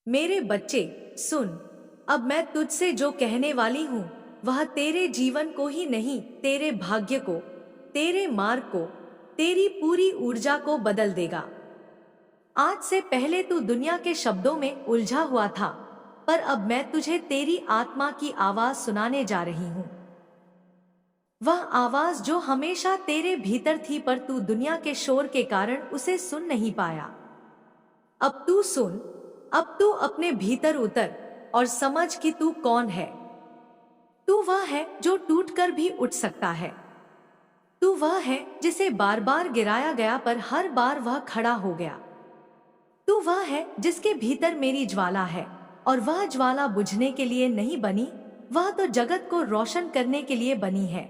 मेरे बच्चे सुन, अब मैं तुझसे जो कहने वाली हूँ वह तेरे जीवन को ही नहीं, तेरे भाग्य को, तेरे मार्ग को, तेरी पूरी ऊर्जा को बदल देगा। आज से पहले तू दुनिया के शब्दों में उलझा हुआ था, पर अब मैं तुझे तेरी आत्मा की आवाज सुनाने जा रही हूँ। वह आवाज जो हमेशा तेरे भीतर थी, पर तू दुनिया के शोर के कारण उसे सुन नहीं पाया। अब तू सुन, अब तू अपने भीतर उतर और समझ कि तू कौन है। तू वह है जो टूटकर भी उठ सकता है। तू वह है जिसे बार बार गिराया गया पर हर बार वह खड़ा हो गया। तू वह है जिसके भीतर मेरी ज्वाला है, और वह ज्वाला बुझने के लिए नहीं बनी, वह तो जगत को रोशन करने के लिए बनी है।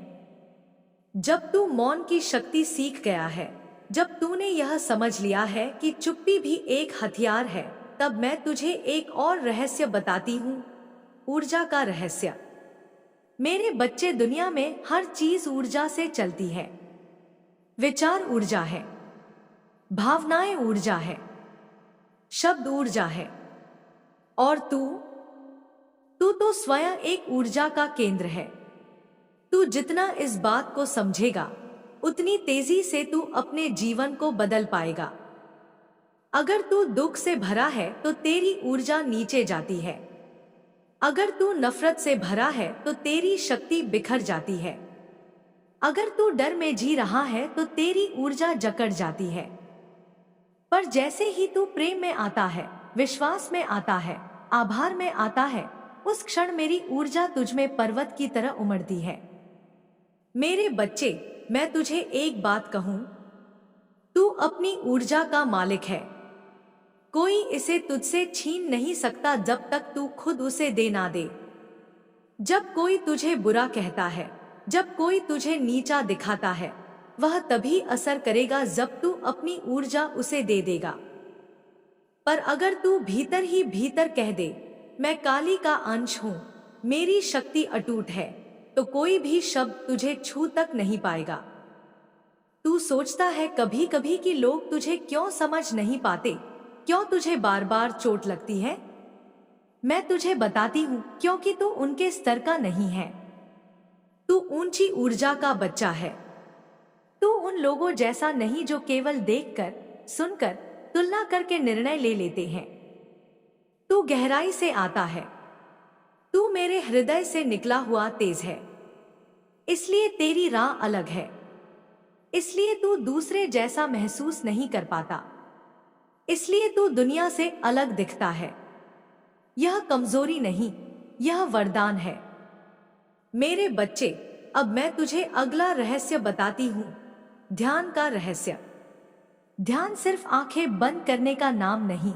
जब तू मौन की शक्ति सीख गया है, जब तूने यह समझ लिया है कि चुप्पी भी एक हथियार है, तब मैं तुझे एक और रहस्य बताती हूँ, ऊर्जा का रहस्य। मेरे बच्चे, दुनिया में हर चीज ऊर्जा से चलती है। विचार ऊर्जा है, भावनाएं ऊर्जा है, शब्द ऊर्जा है, और तू तू तो स्वयं एक ऊर्जा का केंद्र है। तू जितना इस बात को समझेगा, उतनी तेजी से तू अपने जीवन को बदल पाएगा। अगर तू दुख से भरा है तो तेरी ऊर्जा नीचे जाती है। अगर तू नफरत से भरा है तो तेरी शक्ति बिखर जाती है। अगर तू डर में जी रहा है तो तेरी ऊर्जा जकड़ जाती है। पर जैसे ही तू प्रेम में आता है, विश्वास में आता है, आभार में आता है, उस क्षण मेरी ऊर्जा तुझमें पर्वत की तरह उमड़ती है। मेरे बच्चे, मैं तुझे एक बात कहूं, तू अपनी ऊर्जा का मालिक है। कोई इसे तुझसे छीन नहीं सकता जब तक तू खुद उसे दे ना दे। जब कोई तुझे बुरा कहता है, जब कोई तुझे नीचा दिखाता है, वह तभी असर करेगा जब तू अपनी ऊर्जा उसे दे देगा। पर अगर तू भीतर ही भीतर कह दे, मैं काली का अंश हूं, मेरी शक्ति अटूट है, तो कोई भी शब्द तुझे छू तक नहीं पाएगा। तू सोचता है कभी कभी कि लोग तुझे क्यों समझ नहीं पाते, क्यों तुझे बार बार चोट लगती है। मैं तुझे बताती हूँ, क्योंकि तू उनके स्तर का नहीं है। तू ऊंची ऊर्जा का बच्चा है। तू उन लोगों जैसा नहीं जो केवल देखकर, सुनकर, तुलना करके निर्णय ले लेते हैं। तू गहराई से आता है। तू मेरे हृदय से निकला हुआ तेज है। इसलिए तेरी राह अलग है। इसलिए तू दूसरे जैसा महसूस नहीं कर पाता। इसलिए तू दुनिया से अलग दिखता है। यह कमजोरी नहीं, यह वरदान है। मेरे बच्चे, अब मैं तुझे अगला रहस्य बताती हूं, ध्यान का रहस्य। ध्यान सिर्फ आंखें बंद करने का नाम नहीं।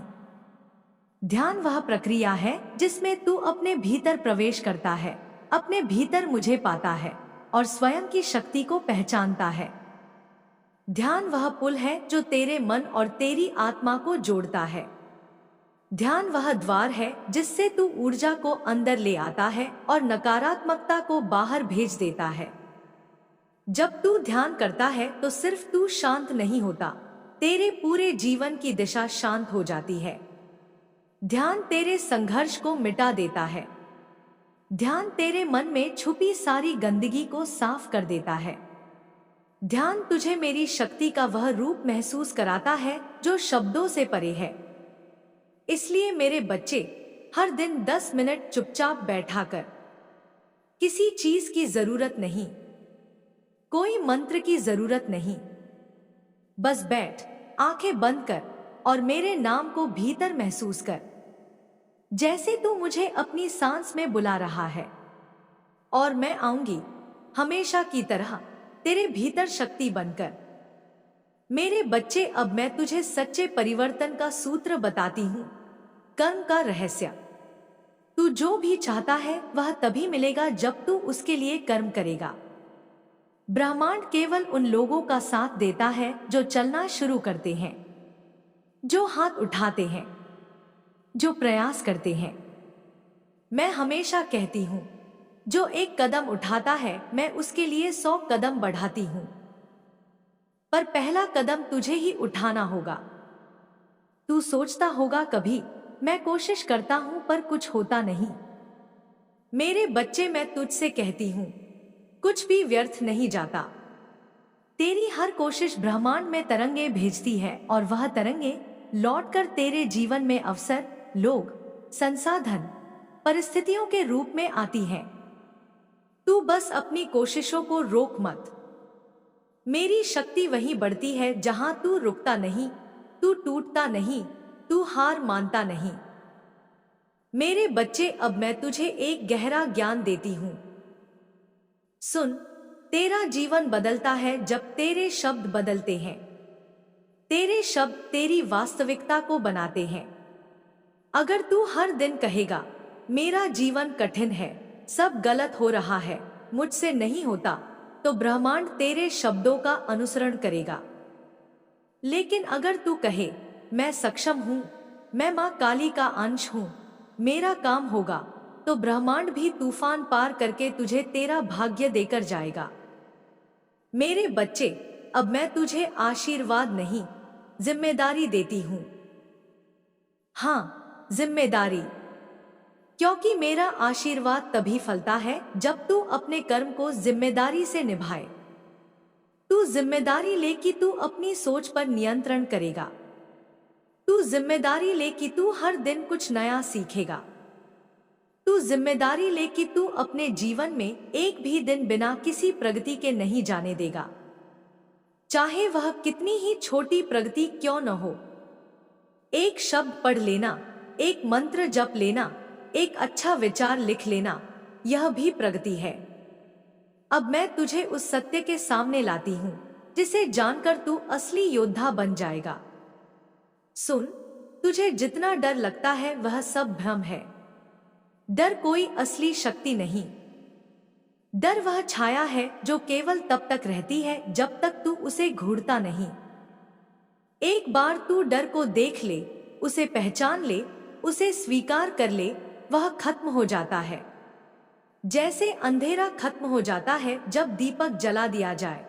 ध्यान वह प्रक्रिया है जिसमें तू अपने भीतर प्रवेश करता है, अपने भीतर मुझे पाता है और स्वयं की शक्ति को पहचानता है। ध्यान वह पुल है जो तेरे मन और तेरी आत्मा को जोड़ता है। ध्यान वह द्वार है जिससे तू ऊर्जा को अंदर ले आता है और नकारात्मकता को बाहर भेज देता है। जब तू ध्यान करता है तो सिर्फ तू शांत नहीं होता, तेरे पूरे जीवन की दिशा शांत हो जाती है। ध्यान तेरे संघर्ष को मिटा देता है। ध्यान तेरे मन में छुपी सारी गंदगी को साफ कर देता है। ध्यान तुझे मेरी शक्ति का वह रूप महसूस कराता है जो शब्दों से परे है। इसलिए मेरे बच्चे, हर दिन 10 मिनट चुपचाप बैठा कर। किसी चीज की जरूरत नहीं, कोई मंत्र की जरूरत नहीं। बस बैठ, आंखें बंद कर और मेरे नाम को भीतर महसूस कर, जैसे तू मुझे अपनी सांस में बुला रहा है। और मैं आऊंगी हमेशा की तरह तेरे भीतर शक्ति बनकर। मेरे बच्चे, अब मैं तुझे सच्चे परिवर्तन का सूत्र बताती हूँ, कर्म का रहस्य। तू जो भी चाहता है वह तभी मिलेगा जब तू उसके लिए कर्म करेगा। ब्रह्मांड केवल उन लोगों का साथ देता है जो चलना शुरू करते हैं, जो हाथ उठाते हैं, जो प्रयास करते हैं। मैं हमेशा कहती हूँ, जो एक कदम उठाता है मैं उसके लिए 100 कदम बढ़ाती हूँ। पर पहला कदम तुझे ही उठाना होगा। तू सोचता होगा कभी, मैं कोशिश करता हूं पर कुछ होता नहीं। मेरे बच्चे, मैं तुझसे कहती हूं, कुछ भी व्यर्थ नहीं जाता। तेरी हर कोशिश ब्रह्मांड में तरंगे भेजती है और वह तरंगे लौटकर तेरे जीवन में अवसर, लोग, संसाधन, परिस्थितियों के रूप में आती हैं। तू बस अपनी कोशिशों को रोक मत। मेरी शक्ति वहीं बढ़ती है जहां तू रुकता नहीं, तू टूटता नहीं, तू हार मानता नहीं। मेरे बच्चे, अब मैं तुझे एक गहरा ज्ञान देती हूं। सुन, तेरा जीवन बदलता है जब तेरे शब्द बदलते हैं। तेरे शब्द तेरी वास्तविकता को बनाते हैं। अगर तू हर दिन कहेगा, मेरा जीवन कठिन है, सब गलत हो रहा है, मुझसे नहीं होता, तो ब्रह्मांड तेरे शब्दों का अनुसरण करेगा। लेकिन अगर तू कहे, मैं सक्षम हूं, मैं मां काली का अंश हूं, मेरा काम होगा, तो ब्रह्मांड भी तूफान पार करके तुझे तेरा भाग्य देकर जाएगा। मेरे बच्चे, अब मैं तुझे आशीर्वाद नहीं, जिम्मेदारी देती हूं। हाँ, जिम्मेदारी। क्योंकि मेरा आशीर्वाद तभी फलता है जब तू अपने कर्म को जिम्मेदारी से निभाए। तू जिम्मेदारी ले कि तू अपनी सोच पर नियंत्रण करेगा। तू जिम्मेदारी ले कि तू हर दिन कुछ नया सीखेगा। तू जिम्मेदारी ले कि तू अपने जीवन में एक भी दिन बिना किसी प्रगति के नहीं जाने देगा, चाहे वह कितनी ही छोटी प्रगति क्यों न हो। एक शब्द पढ़ लेना, एक मंत्र जप लेना, एक अच्छा विचार लिख लेना, यह भी प्रगति है। अब मैं तुझे उस सत्य के सामने लाती हूं जिसे जानकर तू असली योद्धा बन जाएगा। सुन, तुझे जितना डर लगता है वह सब भ्रम है। डर कोई असली शक्ति नहीं। डर वह छाया है जो केवल तब तक रहती है जब तक तू उसे घूरता नहीं। एक बार तू डर को देख ले, उसे पहचान ले, उसे स्वीकार कर ले, वह खत्म हो जाता है। जैसे अंधेरा खत्म हो जाता है जब दीपक जला दिया जाए।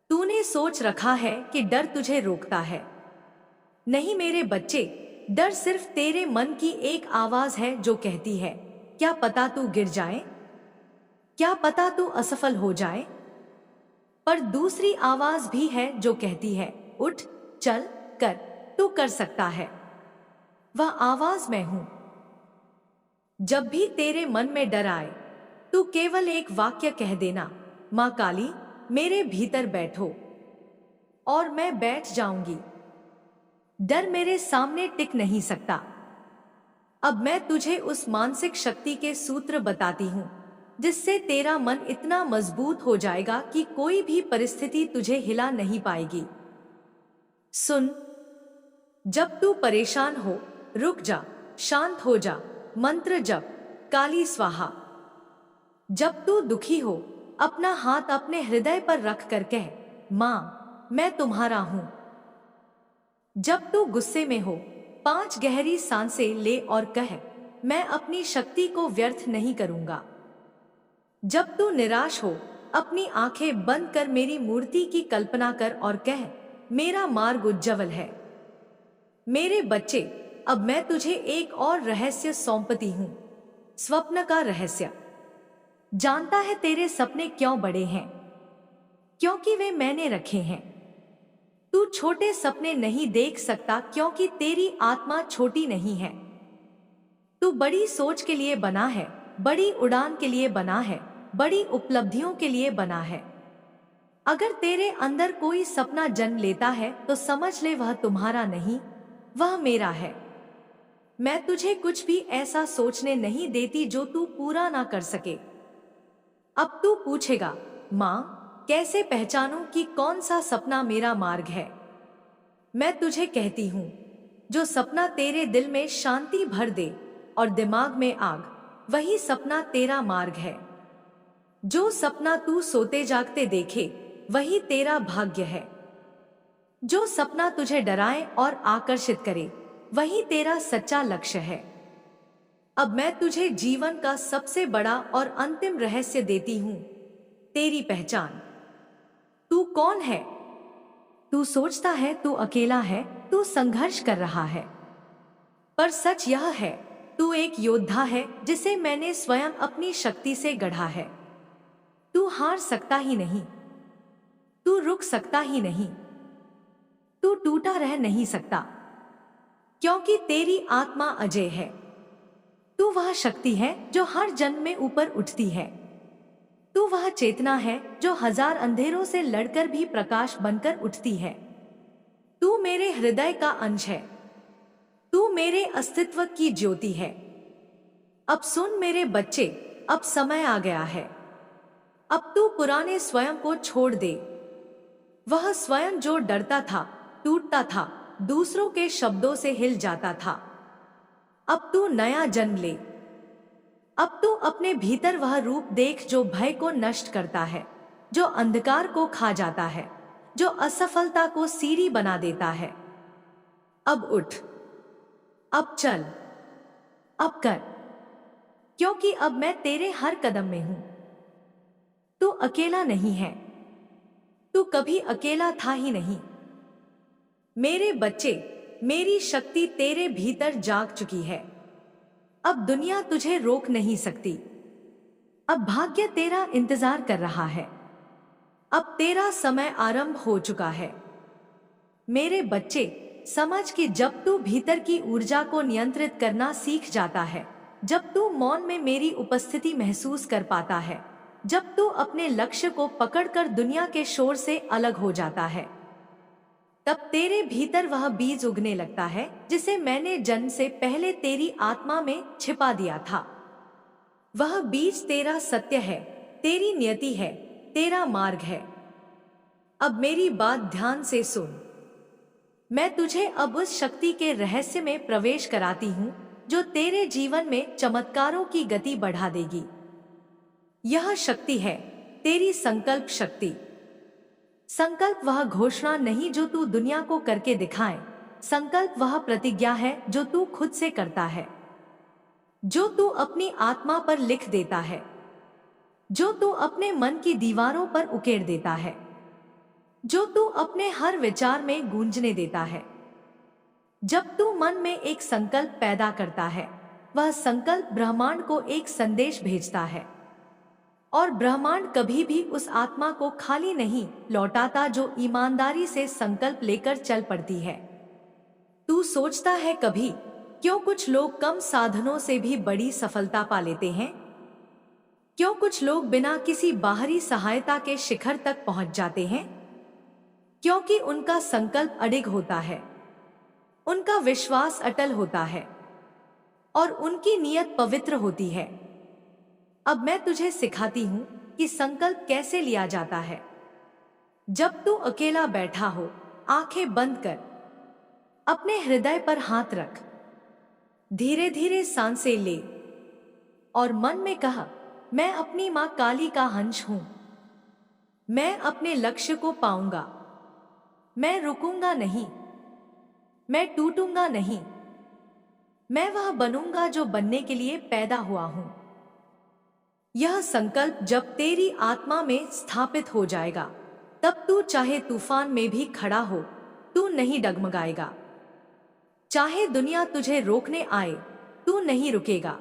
तूने सोच रखा है कि डर तुझे रोकता है। नहीं मेरे बच्चे, डर सिर्फ तेरे मन की एक आवाज है जो कहती है, क्या पता तू गिर जाए, क्या पता तू असफल हो जाए। पर दूसरी आवाज भी है जो कहती है, उठ, चल, कर, तू कर सकता है। वह आवाज मैं हूं। जब भी तेरे मन में डर आए, तू केवल एक वाक्य कह देना, मां काली, मेरे भीतर बैठो, और मैं बैठ जाऊंगी। डर मेरे सामने टिक नहीं सकता। अब मैं तुझे उस मानसिक शक्ति के सूत्र बताती हूं जिससे तेरा मन इतना मजबूत हो जाएगा कि कोई भी परिस्थिति तुझे हिला नहीं पाएगी। सुन, जब तू परेशान हो, रुक जा, शांत हो जा, मंत्र जप, काली स्वाहा। जब तू दुखी हो, अपना हाथ अपने हृदय पर रख कर कह, मां, मैं तुम्हारा हूं। जब तू गुस्से में हो, 5 गहरी सांसें ले और कह, मैं अपनी शक्ति को व्यर्थ नहीं करूंगा। जब तू निराश हो, अपनी आंखें बंद कर मेरी मूर्ति की कल्पना कर और कह, मेरा मार्ग उज्जवल है। मेरे बच्चे, अब मैं तुझे एक और रहस्य सौंपती हूं, स्वप्न का रहस्य। जानता है तेरे सपने क्यों बड़े हैं? क्योंकि वे मैंने रखे हैं। तू छोटे सपने नहीं देख सकता क्योंकि तेरी आत्मा छोटी नहीं है। तू बड़ी सोच के लिए बना है, बड़ी उड़ान के लिए बना है, बड़ी उपलब्धियों के लिए बना है। अगर तेरे अंदर कोई सपना जन्म लेता है तो समझ ले वह तुम्हारा नहीं, वह मेरा है। मैं तुझे कुछ भी ऐसा सोचने नहीं देती जो तू पूरा ना कर सके। अब तू पूछेगा, मां, कैसे पहचानूं कि कौन सा सपना मेरा मार्ग है? मैं तुझे कहती हूं, जो सपना तेरे दिल में शांति भर दे और दिमाग में आग, वही सपना तेरा मार्ग है। जो सपना तू सोते जागते देखे, वही तेरा भाग्य है। जो सपना तुझे डराए और आकर्षित करे, वही तेरा सच्चा लक्ष्य है। अब मैं तुझे जीवन का सबसे बड़ा और अंतिम रहस्य देती हूं, तेरी पहचान। तू कौन है? तू सोचता है तू अकेला है, तू संघर्ष कर रहा है, पर सच यह है, तू एक योद्धा है जिसे मैंने स्वयं अपनी शक्ति से गढ़ा है। तू हार सकता ही नहीं, तू रुक सकता ही नहीं, तू टूटा रह नहीं सकता, क्योंकि तेरी आत्मा अजय है। तू वह शक्ति है जो हर जन्म में ऊपर उठती है। तू वह चेतना है जो हजार अंधेरों से लड़कर भी प्रकाश बनकर उठती है। तू मेरे हृदय का अंश है, तू मेरे अस्तित्व की ज्योति है। अब सुन मेरे बच्चे, अब समय आ गया है। अब तू पुराने स्वयं को छोड़ दे। वह स्वयं जो डरता था, टूटता था, दूसरों के शब्दों से हिल जाता था। अब तू नया जन्म ले। अब तू अपने भीतर वह रूप देख जो भय को नष्ट करता है, जो अंधकार को खा जाता है, जो असफलता को सीढ़ी बना देता है। अब उठ, अब चल, अब कर, क्योंकि अब मैं तेरे हर कदम में हूं। तू अकेला नहीं है, तू कभी अकेला था ही नहीं। मेरे बच्चे, मेरी शक्ति तेरे भीतर जाग चुकी है। अब दुनिया तुझे रोक नहीं सकती। अब भाग्य तेरा इंतजार कर रहा है। अब तेरा समय आरंभ हो चुका है। मेरे बच्चे, समझ कि जब तू भीतर की ऊर्जा को नियंत्रित करना सीख जाता है, जब तू मौन में मेरी उपस्थिति महसूस कर पाता है, जब तू अपने लक्ष्य को पकड़कर दुनिया के शोर से अलग हो जाता है, तब तेरे भीतर वह बीज उगने लगता है जिसे मैंने जन्म से पहले तेरी आत्मा में छिपा दिया था। वह बीज तेरा सत्य है, तेरी नियति है, तेरा मार्ग है। अब मेरी बात ध्यान से सुन। मैं तुझे अब उस शक्ति के रहस्य में प्रवेश कराती हूँ जो तेरे जीवन में चमत्कारों की गति बढ़ा देगी। यह शक्ति है तेरी संकल्प शक्ति। संकल्प वह घोषणा नहीं जो तू दुनिया को करके दिखाए, संकल्प वह प्रतिज्ञा है जो तू खुद से करता है, जो तू अपनी आत्मा पर लिख देता है, जो तू अपने मन की दीवारों पर उकेर देता है, जो तू अपने हर विचार में गूंजने देता है। जब तू मन में एक संकल्प पैदा करता है, वह संकल्प ब्रह्मांड को एक संदेश भेजता है, और ब्रह्मांड कभी भी उस आत्मा को खाली नहीं लौटाता जो ईमानदारी से संकल्प लेकर चल पड़ती है। तू सोचता है कभी क्यों कुछ लोग कम साधनों से भी बड़ी सफलता पा लेते हैं? क्यों कुछ लोग बिना किसी बाहरी सहायता के शिखर तक पहुंच जाते हैं? क्योंकि उनका संकल्प अडिग होता है, उनका विश्वास अटल होता है, और उनकी नीयत पवित्र होती है। अब मैं तुझे सिखाती हूं कि संकल्प कैसे लिया जाता है। जब तू अकेला बैठा हो, आंखें बंद कर, अपने हृदय पर हाथ रख, धीरे धीरे सांसें ले, और मन में कहा, मैं अपनी मां काली का अंश हूं। मैं अपने लक्ष्य को पाऊंगा। मैं रुकूंगा नहीं, मैं टूटूंगा नहीं। मैं वह बनूंगा जो बनने के लिए पैदा हुआ हूं। यह संकल्प जब तेरी आत्मा में स्थापित हो जाएगा, तब तू चाहे तूफान में भी खड़ा हो, तू नहीं डगमगाएगा। चाहे दुनिया तुझे रोकने आए, तू नहीं रुकेगा।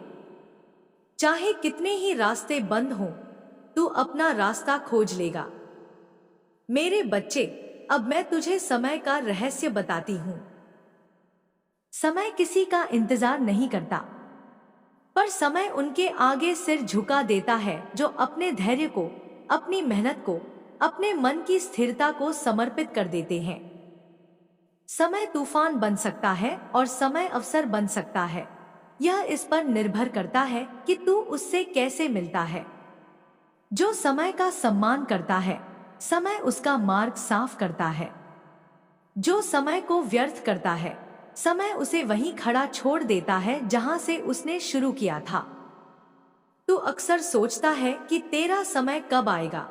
चाहे कितने ही रास्ते बंद हों, तू अपना रास्ता खोज लेगा। मेरे बच्चे, अब मैं तुझे समय का रहस्य बताती हूं। समय किसी का इंतजार नहीं करता, पर समय उनके आगे सिर झुका देता है जो अपने धैर्य को, अपनी मेहनत को, अपने मन की स्थिरता को समर्पित कर देते हैं। समय तूफान बन सकता है और समय अवसर बन सकता है। यह इस पर निर्भर करता है कि तू उससे कैसे मिलता है। जो समय का सम्मान करता है, समय उसका मार्ग साफ करता है। जो समय को व्यर्थ करता है, समय उसे वहीं खड़ा छोड़ देता है जहां से उसने शुरू किया था। तू अक्सर सोचता है कि तेरा समय कब आएगा।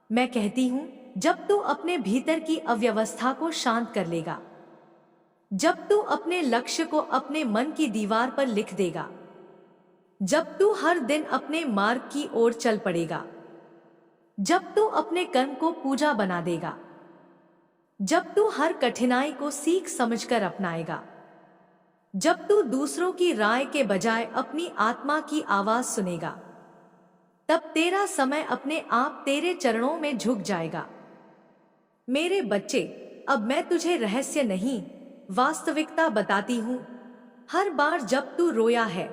मैं कहती हूं, जब तू अपने भीतर की अव्यवस्था को शांत कर लेगा, जब तू अपने लक्ष्य को अपने मन की दीवार पर लिख देगा, जब तू हर दिन अपने मार्ग की ओर चल पड़ेगा, जब तू अपने कर्म को पूजा बना देगा, जब तू हर कठिनाई को सीख समझकर अपनाएगा, जब तू दूसरों की राय के बजाय अपनी आत्मा की आवाज सुनेगा, तब तेरा समय अपने आप तेरे चरणों में झुक जाएगा। मेरे बच्चे, अब मैं तुझे रहस्य नहीं, वास्तविकता बताती हूँ। हर बार जब तू रोया है,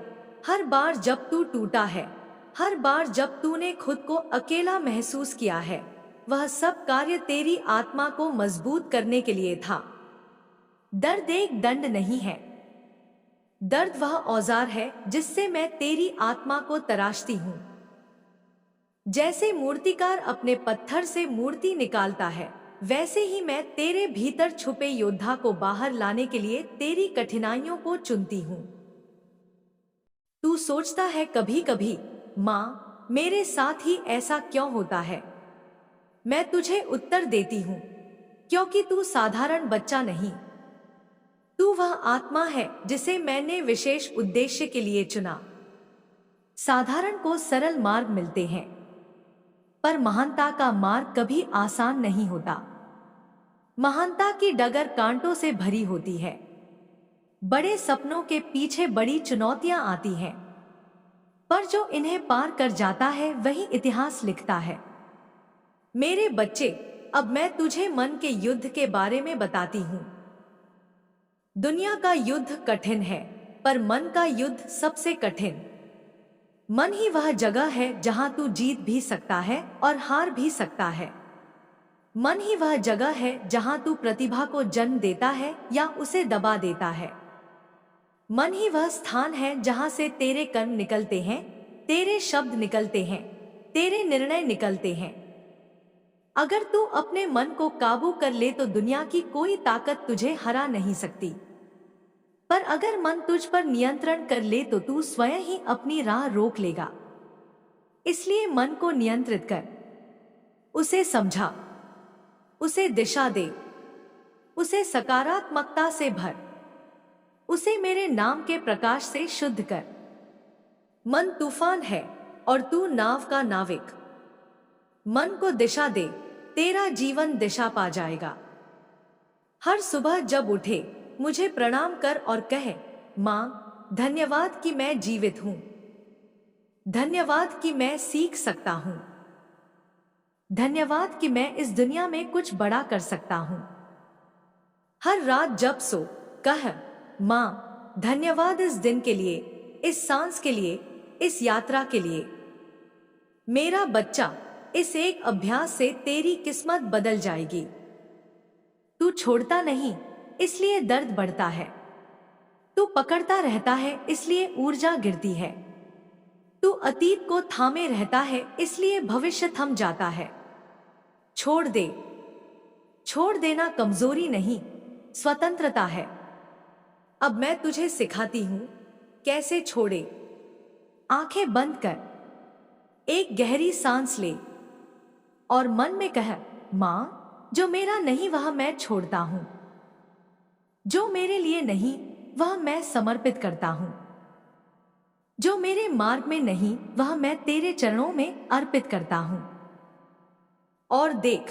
हर बार जब तू टूटा है, हर बार जब तूने खुद को अकेला महसूस किया है, वह सब कार्य तेरी आत्मा को मजबूत करने के लिए था। दर्द एक दंड नहीं है। दर्द वह औजार है जिससे मैं तेरी आत्मा को तराशती हूँ। जैसे मूर्तिकार अपने पत्थर से मूर्ति निकालता है, वैसे ही मैं तेरे भीतर छुपे योद्धा को बाहर लाने के लिए तेरी कठिनाइयों को चुनती हूँ। तू सोचता है कभी कभी, माँ, मेरे साथ ही ऐसा क्यों होता है? मैं तुझे उत्तर देती हूँ, क्योंकि तू साधारण बच्चा नहीं। तू वह आत्मा है जिसे मैंने विशेष उद्देश्य के लिए चुना। साधारण को सरल मार्ग मिलते हैं, पर महानता का मार्ग कभी आसान नहीं होता। महानता की डगर कांटों से भरी होती है। बड़े सपनों के पीछे बड़ी चुनौतियां आती हैं, पर जो इन्हें पार कर जाता है वही इतिहास लिखता है। मेरे बच्चे, अब मैं तुझे मन के युद्ध के बारे में बताती हूँ। दुनिया का युद्ध कठिन है, पर मन का युद्ध सबसे कठिन। मन ही वह जगह है जहां तू जीत भी सकता है और हार भी सकता है। मन ही वह जगह है जहां तू प्रतिभा को जन्म देता है या उसे दबा देता है। मन ही वह स्थान है जहां से तेरे कर्म निकलते हैं, तेरे शब्द निकलते हैं, तेरे निर्णय निकलते हैं। अगर तू अपने मन को काबू कर ले तो दुनिया की कोई ताकत तुझे हरा नहीं सकती। पर अगर मन तुझ पर नियंत्रण कर ले तो तू स्वयं ही अपनी राह रोक लेगा। इसलिए मन को नियंत्रित कर, उसे समझा, उसे दिशा दे, उसे सकारात्मकता से भर, उसे मेरे नाम के प्रकाश से शुद्ध कर। मन तूफान है और तू नाव का नाविक। मन को दिशा दे, तेरा जीवन दिशा पा जाएगा। हर सुबह जब उठे मुझे प्रणाम कर और कहे, माँ, धन्यवाद कि मैं जीवित हूं, धन्यवाद कि मैं सीख सकता हूं, धन्यवाद कि मैं इस दुनिया में कुछ बड़ा कर सकता हूं। हर रात जब सो कह, माँ, धन्यवाद इस दिन के लिए, इस सांस के लिए, इस यात्रा के लिए। मेरा बच्चा, इस एक अभ्यास से तेरी किस्मत बदल जाएगी। तू छोड़ता नहीं, इसलिए दर्द बढ़ता है। तू पकड़ता रहता है, इसलिए ऊर्जा गिरती है। तू अतीत को थामे रहता है, इसलिए भविष्य थम जाता है। छोड़ दे। छोड़ देना कमजोरी नहीं, स्वतंत्रता है। अब मैं तुझे सिखाती हूं कैसे छोड़े। आंखें बंद कर, एक गहरी सांस ले और मन में कह, मां, जो मेरा नहीं वह मैं छोड़ता हूं, जो मेरे लिए नहीं वह मैं समर्पित करता हूं, जो मेरे मार्ग में नहीं वह मैं तेरे चरणों में अर्पित करता हूं। और देख,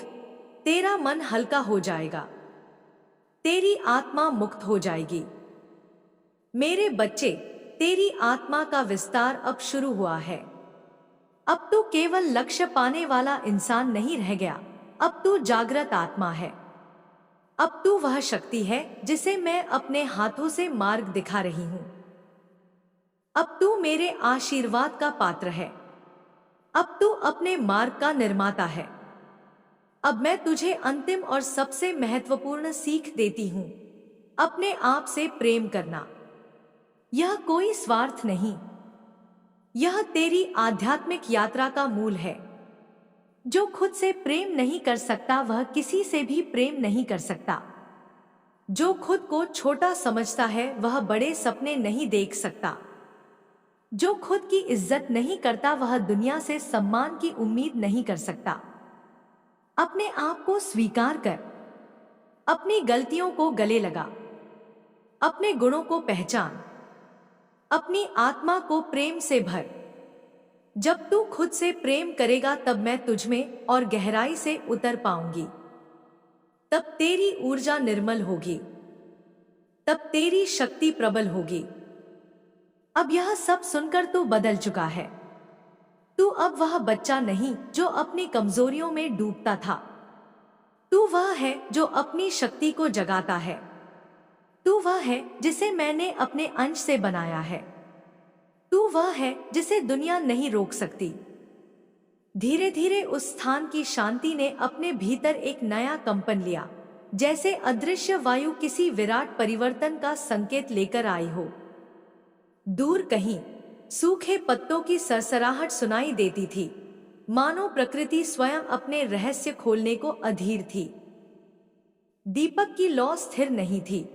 तेरा मन हल्का हो जाएगा, तेरी आत्मा मुक्त हो जाएगी। मेरे बच्चे, तेरी आत्मा का विस्तार अब शुरू हुआ है। अब तू केवल लक्ष्य पाने वाला इंसान नहीं रह गया, अब तू जागृत आत्मा है। अब तू वह शक्ति है जिसे मैं अपने हाथों से मार्ग दिखा रही हूं। अब तू मेरे आशीर्वाद का पात्र है। अब तू अपने मार्ग का निर्माता है। अब मैं तुझे अंतिम और सबसे महत्वपूर्ण सीख देती हूं, अपने आप से प्रेम करना। यह कोई स्वार्थ नहीं, यह तेरी आध्यात्मिक यात्रा का मूल है। जो खुद से प्रेम नहीं कर सकता वह किसी से भी प्रेम नहीं कर सकता। जो खुद को छोटा समझता है वह बड़े सपने नहीं देख सकता। जो खुद की इज्जत नहीं करता वह दुनिया से सम्मान की उम्मीद नहीं कर सकता। अपने आप को स्वीकार कर, अपनी गलतियों को गले लगा, अपने गुणों को पहचान, अपनी आत्मा को प्रेम से भर। जब तू खुद से प्रेम करेगा तब मैं तुझमें और गहराई से उतर पाऊंगी। तब तेरी ऊर्जा निर्मल होगी, तब तेरी शक्ति प्रबल होगी। अब यह सब सुनकर तू बदल चुका है। तू अब वह बच्चा नहीं जो अपनी कमजोरियों में डूबता था। तू वह है जो अपनी शक्ति को जगाता है। तू वह है जिसे मैंने अपने अंश से बनाया है। तू वह है जिसे दुनिया नहीं रोक सकती। धीरे धीरे उस स्थान की शांति ने अपने भीतर एक नया कंपन लिया, जैसे अदृश्य वायु किसी विराट परिवर्तन का संकेत लेकर आई हो। दूर कहीं सूखे पत्तों की सरसराहट सुनाई देती थी, मानो प्रकृति स्वयं अपने रहस्य खोलने को अधीर थी। दीपक की लौ स्थिर नहीं थी।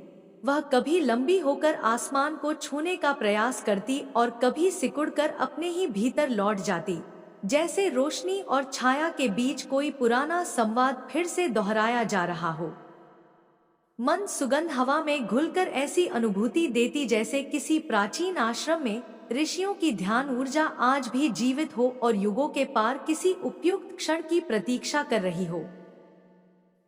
वह कभी लंबी होकर आसमान को छूने का प्रयास करती और कभी सिकुड़कर अपने ही भीतर लौट जाती, जैसे रोशनी और छाया के बीच कोई पुराना संवाद फिर से दोहराया जा रहा हो। मन सुगंध हवा में घुलकर ऐसी अनुभूति देती जैसे किसी प्राचीन आश्रम में ऋषियों की ध्यान ऊर्जा आज भी जीवित हो और युगों के पार किसी उपयुक्त क्षण की प्रतीक्षा कर रही हो।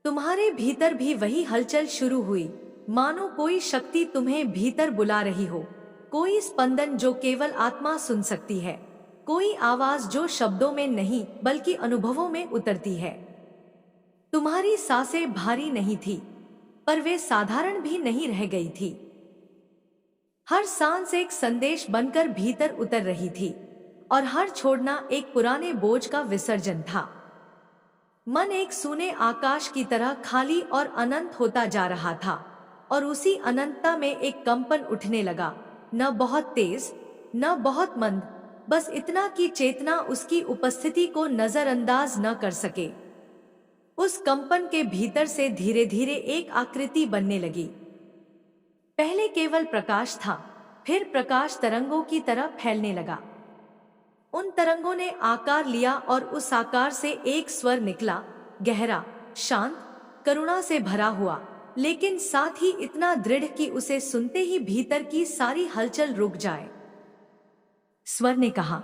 तुम्हारे भीतर भी वही हलचल शुरू हुई, मानो कोई शक्ति तुम्हें भीतर बुला रही हो, कोई स्पंदन जो केवल आत्मा सुन सकती है, कोई आवाज जो शब्दों में नहीं बल्कि अनुभवों में उतरती है। तुम्हारी सांसें भारी नहीं थी, पर वे साधारण भी नहीं रह गई थी। हर सांस एक संदेश बनकर भीतर उतर रही थी और हर छोड़ना एक पुराने बोझ का विसर्जन था। मन एक सूने आकाश की तरह खाली और अनंत होता जा रहा था और उसी अनंतता में एक कंपन उठने लगा, न बहुत तेज न बहुत मंद, बस इतना कि चेतना उसकी उपस्थिति को नजरअंदाज न कर सके। उस कंपन के भीतर से धीरे धीरे एक आकृति बनने लगी। पहले केवल प्रकाश था, फिर प्रकाश तरंगों की तरह फैलने लगा। उन तरंगों ने आकार लिया और उस आकार से एक स्वर निकला, गहरा, शांत, करुणा से भरा हुआ, लेकिन साथ ही इतना दृढ़ कि उसे सुनते ही भीतर की सारी हलचल रुक जाए। स्वर ने कहा,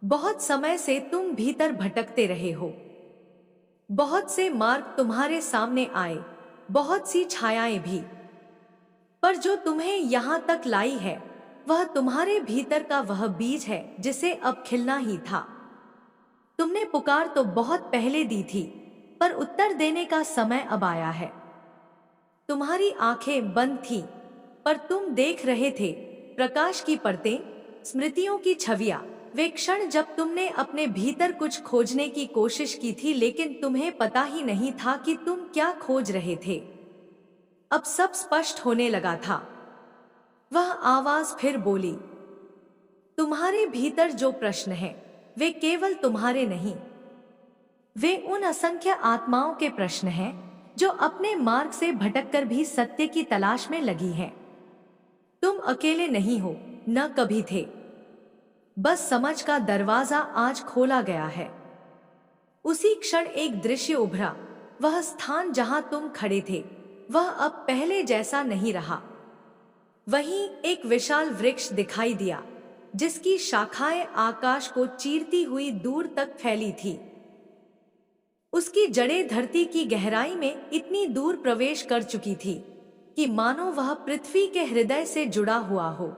बहुत समय से तुम भीतर भटकते रहे हो। बहुत से मार्ग तुम्हारे सामने आए, बहुत सी छायाएं भी, पर जो तुम्हें यहां तक लाई है वह तुम्हारे भीतर का वह बीज है जिसे अब खिलना ही था। तुमने पुकार तो बहुत पहले दी थी, पर उत्तर देने का समय अब आया है। तुम्हारी आंखें बंद थी, पर तुम देख रहे थे प्रकाश की परतें, स्मृतियों की छवियां, वे क्षण जब तुमने अपने भीतर कुछ खोजने की कोशिश की थी लेकिन तुम्हें पता ही नहीं था कि तुम क्या खोज रहे थे। अब सब स्पष्ट होने लगा था। वह आवाज फिर बोली, तुम्हारे भीतर जो प्रश्न हैं, वे केवल तुम्हारे नहीं, वे उन असंख्य आत्माओं के प्रश्न हैं जो अपने मार्ग से भटककर भी सत्य की तलाश में लगी हैं। तुम अकेले नहीं हो, न कभी थे। बस समझ का दरवाजा आज खोला गया है। उसी क्षण एक दृश्य उभरा। वह स्थान जहां तुम खड़े थे वह अब पहले जैसा नहीं रहा। वहीं एक विशाल वृक्ष दिखाई दिया जिसकी शाखाएं आकाश को चीरती हुई दूर तक फैली थी। उसकी जड़ें धरती की गहराई में इतनी दूर प्रवेश कर चुकी थी कि मानो वह पृथ्वी के हृदय से जुड़ा हुआ हो।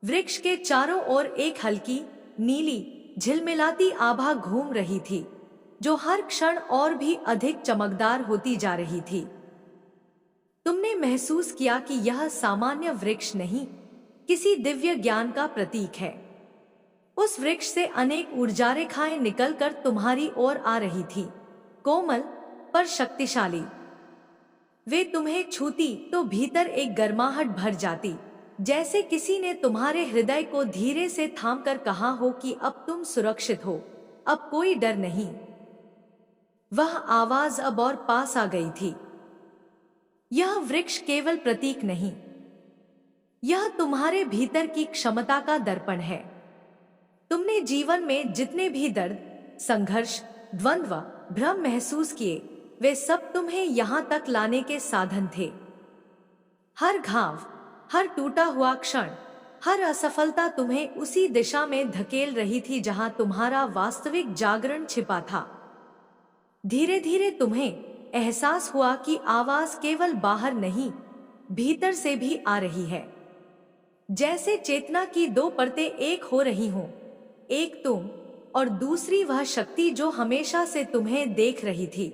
वृक्ष के चारों ओर एक हल्की नीली झिलमिलाती आभा घूम रही थी जो हर क्षण और भी अधिक चमकदार होती जा रही थी। तुमने महसूस किया कि यह सामान्य वृक्ष नहीं, किसी दिव्य ज्ञान का प्रतीक है। उस वृक्ष से अनेक ऊर्जा रेखाएं निकलकर तुम्हारी ओर आ रही थी, कोमल पर शक्तिशाली। वे तुम्हें छूती तो भीतर एक गर्माहट भर जाती, जैसे किसी ने तुम्हारे हृदय को धीरे से थामकर कहा हो कि अब तुम सुरक्षित हो, अब कोई डर नहीं। वह आवाज अब और पास आ गई थी। यह वृक्ष केवल प्रतीक नहीं, यह तुम्हारे भीतर की क्षमता का दर्पण है। तुमने जीवन में जितने भी दर्द, संघर्ष, द्वंद्व, भ्रम महसूस किए, वे सब तुम्हें यहां तक लाने के साधन थे। हर घाव, हर टूटा हुआ क्षण, हर असफलता तुम्हें उसी दिशा में धकेल रही थी जहां तुम्हारा वास्तविक जागरण छिपा था। धीरे धीरे तुम्हें एहसास हुआ कि आवाज केवल बाहर नहीं, भीतर से भी आ रही है। जैसे चेतना की दो परतें एक हो रही हों, एक तुम और दूसरी वह शक्ति जो हमेशा से तुम्हें देख रही थी,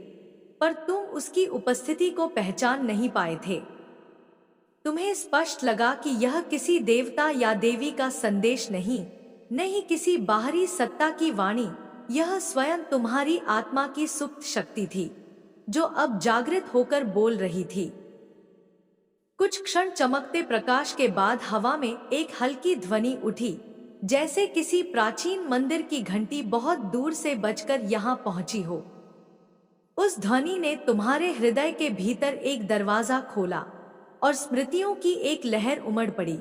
पर तुम उसकी उपस्थिति को पहचान नहीं पाए थे। तुम्हें स्पष्ट लगा कि यह किसी देवता या देवी का संदेश नहीं किसी बाहरी सत्ता की वाणी, यह स्वयं तुम्हारी आत्मा की सुप्त शक्ति थी, जो अब जागृत होकर बोल रही थी। कुछ क्षण चमकते प्रकाश के बाद हवा में एक हल्की ध्वनि उठी, जैसे किसी प्राचीन मंदिर की घंटी बहुत दूर से बजकर यहाँ पहुंची हो। उस ध्वनि ने तुम्हारे हृदय के भीतर एक दरवाजा खोला और स्मृतियों की एक लहर उमड़ पड़ी।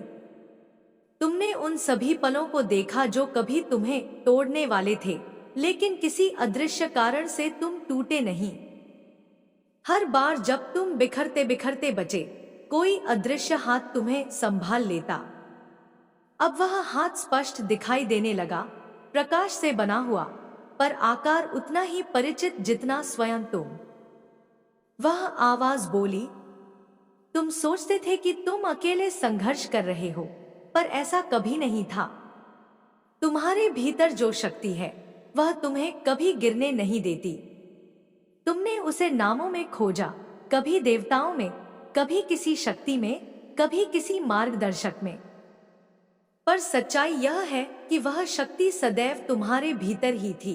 तुमने उन सभी पलों को देखा जो कभी तुम्हें तोड़ने वाले थे, लेकिन किसी अदृश्य कारण से तुम टूटे नहीं। हर बार जब तुम बिखरते बिखरते बचे, कोई अदृश्य हाथ तुम्हें संभाल लेता। अब वह हाथ स्पष्ट दिखाई देने लगा, प्रकाश से बना हुआ, पर आकार उतना ही परिचित जितना स्वयं तुम। वह आवाज बोली, तुम सोचते थे कि तुम अकेले संघर्ष कर रहे हो, पर ऐसा कभी नहीं था। तुम्हारे भीतर जो शक्ति है, वह तुम्हें कभी गिरने नहीं देती। तुमने उसे नामों में खोजा, कभी देवताओं में, कभी किसी शक्ति में, कभी किसी मार्गदर्शक में, पर सच्चाई यह है कि वह शक्ति सदैव तुम्हारे भीतर ही थी।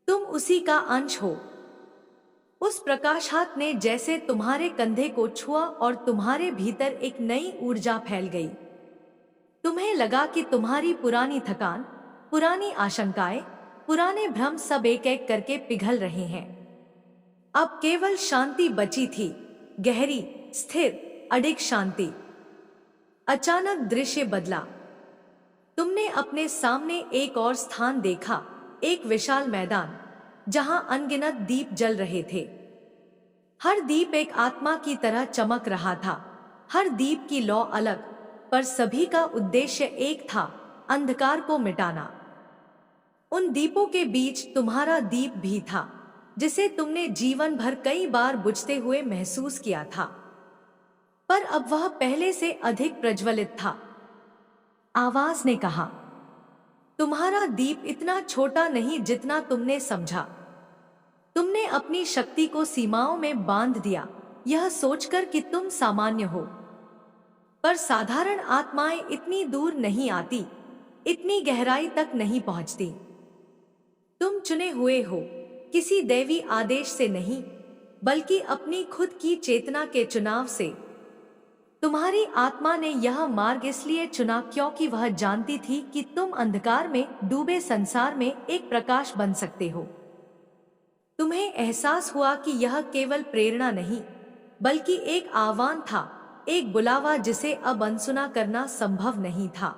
तुम उसी का अंश हो। उस प्रकाश हाथ ने जैसे तुम्हारे कंधे को छुआ और तुम्हारे भीतर एक नई ऊर्जा फैल गई। तुम्हें लगा कि तुम्हारी पुरानी थकान, पुरानी आशंकाएं, पुराने भ्रम सब एक एक करके पिघल रहे हैं। अब केवल शांति बची थी, गहरी, स्थिर, अडिग शांति। अचानक दृश्य बदला। तुमने अपने सामने एक और स्थान देखा, एक विशाल मैदान, जहां अनगिनत दीप जल रहे थे। हर दीप एक आत्मा की तरह चमक रहा था। हर दीप की लौ अलग, पर सभी का उद्देश्य एक था, अंधकार को मिटाना। उन दीपों के बीच तुम्हारा दीप भी था, जिसे तुमने जीवन भर कई बार बुझते हुए महसूस किया था, पर अब वह पहले से अधिक प्रज्वलित था। आवाज ने कहा, तुम्हारा दीप इतना छोटा नहीं जितना तुमने समझा। तुमने अपनी शक्ति को सीमाओं में बांध दिया, यह सोचकर कि तुम सामान्य हो। पर साधारण आत्माएं इतनी दूर नहीं आती, इतनी गहराई तक नहीं पहुंचती। तुम चुने हुए हो, किसी दैवी आदेश से नहीं, बल्कि अपनी खुद की चेतना के चुनाव से। तुम्हारी आत्मा ने यह मार्ग इसलिए चुना क्योंकि वह जानती थी कि तुम अंधकार में डूबे संसार में एक प्रकाश बन सकते हो। तुम्हें एहसास हुआ कि यह केवल प्रेरणा नहीं, बल्कि एक आह्वान था, एक बुलावा जिसे अब अनसुना करना संभव नहीं था।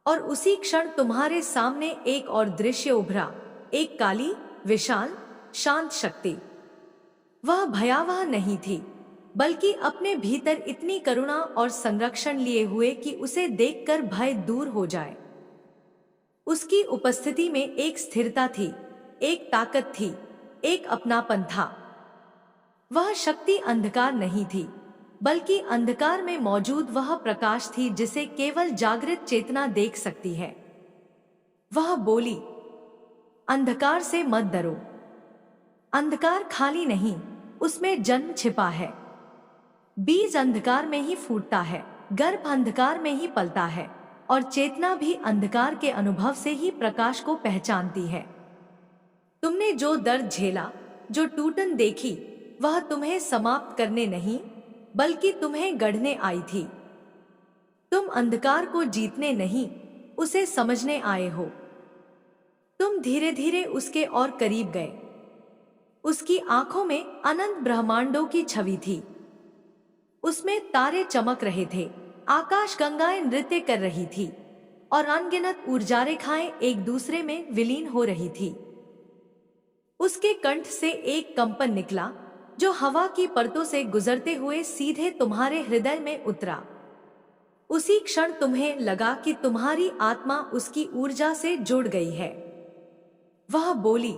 और उसी क्षण तुम्हारे सामने एक और दृश्य उभरा, एक काली, विशाल, शांत शक्ति। वह भयावह नहीं थी, बल्कि अपने भीतर इतनी करुणा और संरक्षण लिए हुए कि उसे देखकर भय दूर हो जाए। उसकी उपस्थिति में एक स्थिरता थी, एक ताकत थी, एक अपनापन था। वह शक्ति अंधकार नहीं थी, बल्कि अंधकार में मौजूद वह प्रकाश थी जिसे केवल जागृत चेतना देख सकती है। वह बोली, अंधकार से मत डरो। अंधकार खाली नहीं, उसमें जन्म छिपा है। बीज अंधकार में ही फूटता है, गर्भ अंधकार में ही पलता है, और चेतना भी अंधकार के अनुभव से ही प्रकाश को पहचानती है। तुमने जो दर्द झेला, जो टूटन देखी, वह तुम्हें समाप्त करने नहीं, बल्कि तुम्हें गढ़ने आई थी। तुम अंधकार को जीतने नहीं, उसे समझने आए हो। तुम धीरे धीरे उसके और करीब गए। उसकी आंखों में अनंत ब्रह्मांडों की छवि थी। उसमें तारे चमक रहे थे, आकाश गंगाएं नृत्य कर रही थी, और अनगिनत ऊर्जा रेखाएं एक दूसरे में विलीन हो रही थी। उसके कंठ से एक कंपन निकला, जो हवा की परतों से गुजरते हुए सीधे तुम्हारे हृदय में उतरा। उसी क्षण तुम्हें लगा कि तुम्हारी आत्मा उसकी ऊर्जा से जुड़ गई है। वह बोली,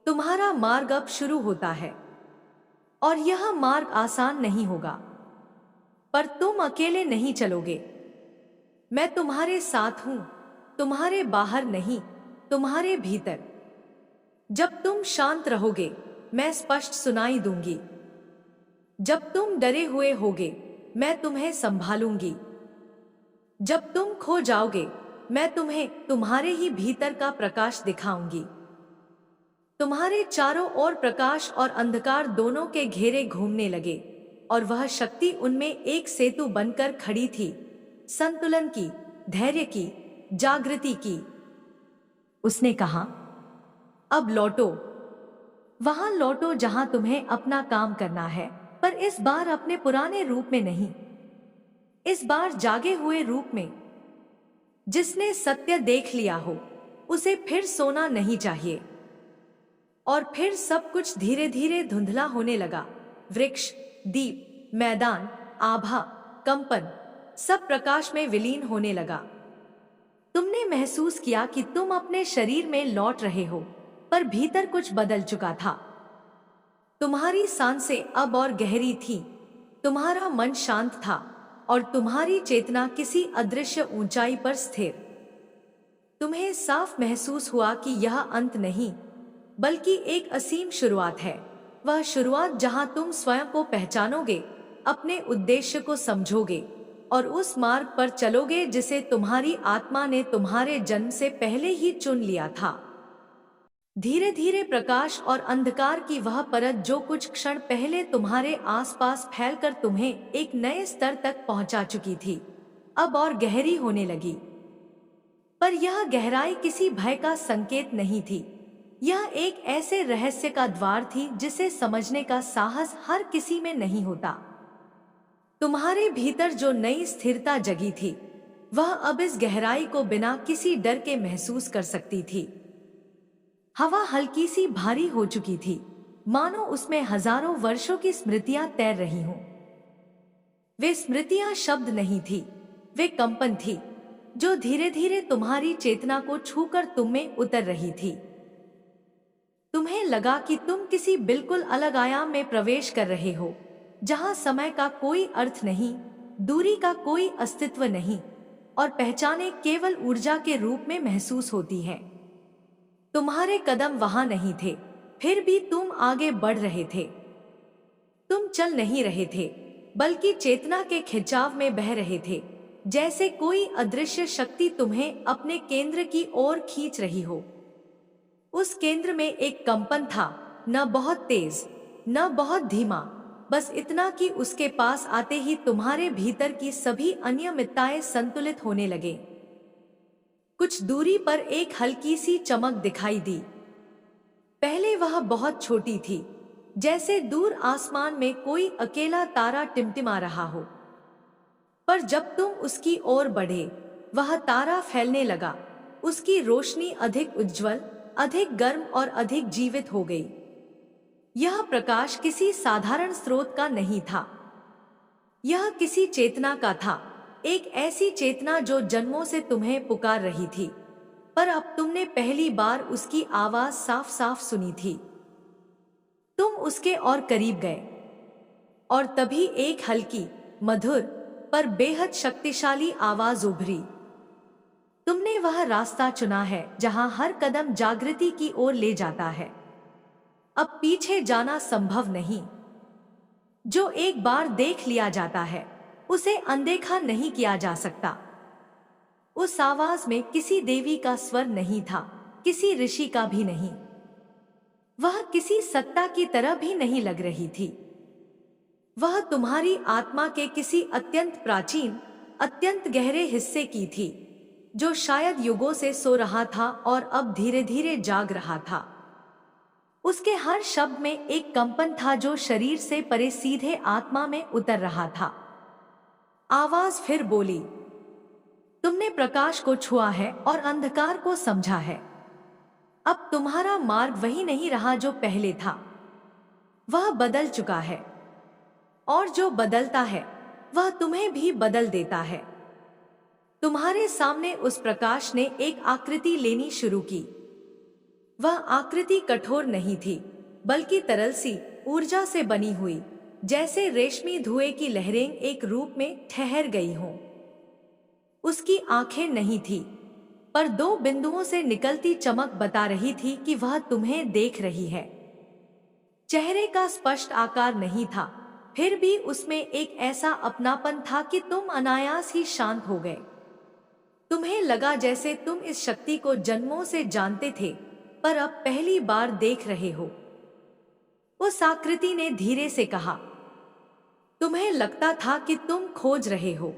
तुम्हारा मार्ग अब शुरू होता है। और यह मार्ग आसान नहीं होगा, पर तुम अकेले नहीं चलोगे। मैं तुम्हारे साथ हूं, तुम्हारे बाहर नहीं, तुम्हारे भीतर। जब तुम शांत रहोगे, मैं स्पष्ट सुनाई दूंगी। जब तुम डरे हुए होगे, मैं तुम्हें संभालूंगी। जब तुम खो जाओगे, मैं तुम्हें तुम्हारे ही भीतर का प्रकाश दिखाऊंगी। तुम्हारे चारों ओर प्रकाश और अंधकार दोनों के घेरे घूमने लगे, और वह शक्ति उनमें एक सेतु बनकर खड़ी थी, संतुलन की, धैर्य की, जागृति की। उसने कहा, अब लौटो, वहां लौटो जहां तुम्हें अपना काम करना है, पर इस बार अपने पुराने रूप में नहीं, इस बार जागे हुए रूप में। जिसने सत्य देख लिया हो, उसे फिर सोना नहीं चाहिए। और फिर सब कुछ धीरे धीरे धुंधला होने लगा। वृक्ष, दीप, मैदान, आभा, कंपन, सब प्रकाश में विलीन होने लगा। तुमने महसूस किया कि तुम अपने शरीर में लौट रहे हो, पर भीतर कुछ बदल चुका था। तुम्हारी सांसें अब और गहरी थी, तुम्हारा मन शांत था, और तुम्हारी चेतना किसी अदृश्य ऊंचाई पर स्थिर। तुम्हें साफ महसूस हुआ कि यह अंत नहीं, बल्कि एक असीम शुरुआत है। वह शुरुआत जहां तुम स्वयं को पहचानोगे, अपने उद्देश्य को समझोगे, और उस मार्ग पर चलोगे जिसे तुम्हारी आत्मा ने तुम्हारे जन्म से पहले ही चुन लिया था। धीरे धीरे प्रकाश और अंधकार की वह परत जो कुछ क्षण पहले तुम्हारे आसपास फैलकर तुम्हें एक नए स्तर तक पहुंचा चुकी थी, अब और गहरी होने लगी। पर यह गहराई किसी भय का संकेत नहीं थी, यह एक ऐसे रहस्य का द्वार थी जिसे समझने का साहस हर किसी में नहीं होता। तुम्हारे भीतर जो नई स्थिरता जगी थी, वह अब इस गहराई को बिना किसी डर के महसूस कर सकती थी। हवा हल्की सी भारी हो चुकी थी, मानो उसमें हजारों वर्षों की स्मृतियां तैर रही हों। वे स्मृतियां शब्द नहीं थी, वे कंपन थी, जो धीरे धीरे तुम्हारी चेतना को छूकर तुम में उतर रही थी। तुम्हें लगा कि तुम किसी बिल्कुल अलग आयाम में प्रवेश कर रहे हो, जहां समय का कोई अर्थ नहीं, दूरी का कोई अस्तित्व नहीं, और पहचाने केवल ऊर्जा के रूप में महसूस होती है। तुम्हारे कदम वहां नहीं थे, फिर भी तुम आगे बढ़ रहे थे। तुम चल नहीं रहे थे, बल्कि चेतना के खिंचाव में बह रहे थे, जैसे कोई अदृश्य शक्ति तुम्हें अपने केंद्र की ओर खींच रही हो। उस केंद्र में एक कंपन था, न बहुत तेज, न बहुत धीमा, बस इतना कि उसके पास आते ही तुम्हारे भीतर की सभी अनियमितताएं संतुलित होने लगे। कुछ दूरी पर एक हल्की सी चमक दिखाई दी। पहले वह बहुत छोटी थी, जैसे दूर आसमान में कोई अकेला तारा टिमटिमा रहा हो। पर जब तुम उसकी ओर बढ़े, वह तारा फैलने लगा। उसकी रोशनी अधिक उज्जवल, अधिक गर्म और अधिक जीवित हो गई। यह प्रकाश किसी साधारण स्रोत का नहीं था, यह किसी चेतना का था, एक ऐसी चेतना जो जन्मों से तुम्हें पुकार रही थी, पर अब तुमने पहली बार उसकी आवाज साफ साफ सुनी थी। तुम उसके और करीब गए, और तभी एक हल्की, मधुर, पर बेहद शक्तिशाली आवाज उभरी। तुमने वह रास्ता चुना है जहां हर कदम जागृति की ओर ले जाता है। अब पीछे जाना संभव नहीं। जो एक बार देख लिया जाता है, उसे अनदेखा नहीं किया जा सकता। उस आवाज में किसी देवी का स्वर नहीं था, किसी ऋषि का भी नहीं। वह किसी सत्ता की तरह भी नहीं लग रही थी। वह तुम्हारी आत्मा के किसी अत्यंत प्राचीन, अत्यंत गहरे हिस्से की थी, जो शायद युगों से सो रहा था और अब धीरे धीरे जाग रहा था। उसके हर शब्द में एक कंपन था जो शरीर से परे सीधे आत्मा में उतर रहा था। आवाज फिर बोली, तुमने प्रकाश को छुआ है और अंधकार को समझा है। अब तुम्हारा मार्ग वही नहीं रहा जो पहले था, वह बदल चुका है, और जो बदलता है वह तुम्हें भी बदल देता है। तुम्हारे सामने उस प्रकाश ने एक आकृति लेनी शुरू की। वह आकृति कठोर नहीं थी, बल्कि तरल सी, ऊर्जा से बनी हुई, जैसे रेशमी धुएं की लहरें एक रूप में ठहर गई हों। उसकी आंखें नहीं थी, पर दो बिंदुओं से निकलती चमक बता रही थी कि वह तुम्हें देख रही है। चेहरे का स्पष्ट आकार नहीं था, फिर भी उसमें एक ऐसा अपनापन था कि तुम अनायास ही शांत हो गए। तुम्हें लगा जैसे तुम इस शक्ति को जन्मों से जानते थे, पर अब पहली बार देख रहे हो। उस आकृति ने धीरे से कहा, तुम्हें लगता था कि तुम खोज रहे हो,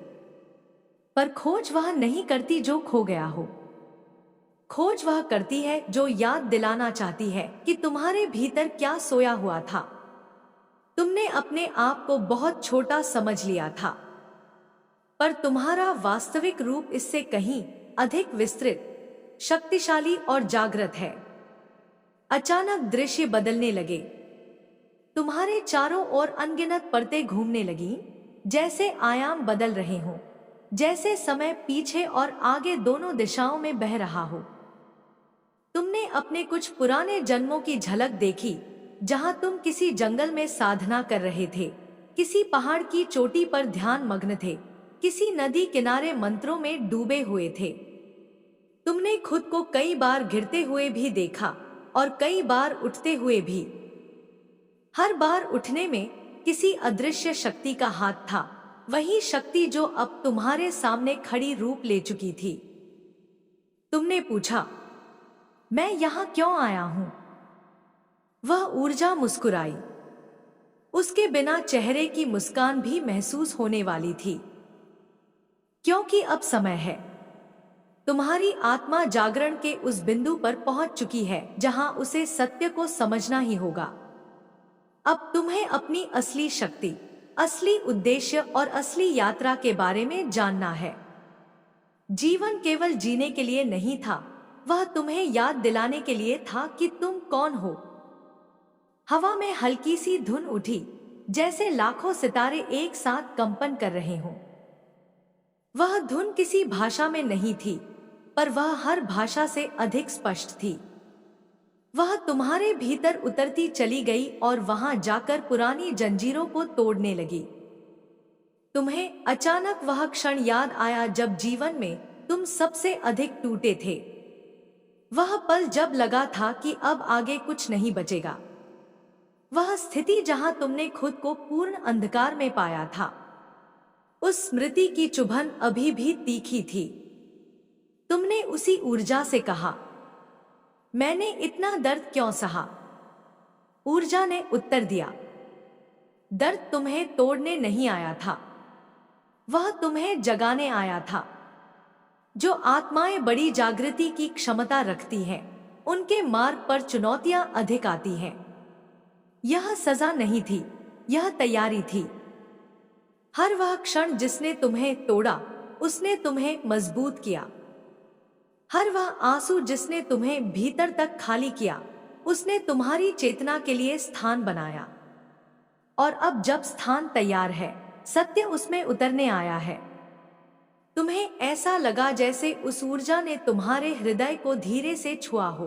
पर खोज वह नहीं करती जो खो गया हो। खोज वह करती है जो याद दिलाना चाहती है कि तुम्हारे भीतर क्या सोया हुआ था। तुमने अपने आप को बहुत छोटा समझ लिया था, पर तुम्हारा वास्तविक रूप इससे कहीं अधिक विस्तृत, शक्तिशाली और जागृत है। अचानक दृश्य बदलने लगे। तुम्हारे चारों ओर अनगिनत परतें घूमने लगीं, जैसे आयाम बदल रहे हों, जैसे समय पीछे और आगे दोनों दिशाओं में बह रहा हो। तुमने अपने कुछ पुराने जन्मों की झलक देखी, जहां तुम किसी जंगल में साधना कर रहे थे, किसी पहाड़ की चोटी पर ध्यान मग्न थे, किसी नदी किनारे मंत्रों में डूबे हुए थे। तुमने खुद को कई बार गिरते हुए भी देखा और कई बार उठते हुए भी। हर बार उठने में किसी अदृश्य शक्ति का हाथ था, वही शक्ति जो अब तुम्हारे सामने खड़ी रूप ले चुकी थी। तुमने पूछा, मैं यहां क्यों आया हूं? वह ऊर्जा मुस्कुराई। उसके बिना चेहरे की मुस्कान भी महसूस होने वाली थी। क्योंकि अब समय है। तुम्हारी आत्मा जागरण के उस बिंदु पर पहुंच चुकी है जहां उसे सत्य को समझना ही होगा। अब तुम्हें अपनी असली शक्ति, असली उद्देश्य और असली यात्रा के बारे में जानना है। जीवन केवल जीने के लिए नहीं था, वह तुम्हें याद दिलाने के लिए था कि तुम कौन हो। हवा में हल्की सी धुन उठी, जैसे लाखों सितारे एक साथ कंपन कर रहे हों। वह धुन किसी भाषा में नहीं थी, पर वह हर भाषा से अधिक स्पष्ट थी। वह तुम्हारे भीतर उतरती चली गई और वहां जाकर पुरानी जंजीरों को तोड़ने लगी। तुम्हें अचानक वह क्षण याद आया जब जीवन में तुम सबसे अधिक टूटे थे। वह पल जब लगा था कि अब आगे कुछ नहीं बचेगा। वह स्थिति जहां तुमने खुद को पूर्ण अंधकार में पाया था। उस स्मृति की चुभन अभी भी तीखी थी। तुमने उसी ऊर्जा से कहा, मैंने इतना दर्द क्यों सहा? ऊर्जा ने उत्तर दिया, दर्द तुम्हें तोड़ने नहीं आया था, वह तुम्हें जगाने आया था। जो आत्माएं बड़ी जागृति की क्षमता रखती हैं, उनके मार्ग पर चुनौतियां अधिक आती हैं। यह सजा नहीं थी, यह तैयारी थी। हर वह क्षण जिसने तुम्हें तोड़ा, उसने तुम्हें मजबूत किया। हर वह आंसू जिसने तुम्हें भीतर तक खाली किया, उसने तुम्हारी चेतना के लिए स्थान बनाया। और अब जब स्थान तैयार है, सत्य उसमें उतरने आया है। तुम्हें ऐसा लगा जैसे उस ऊर्जा ने तुम्हारे हृदय को धीरे से छुआ हो।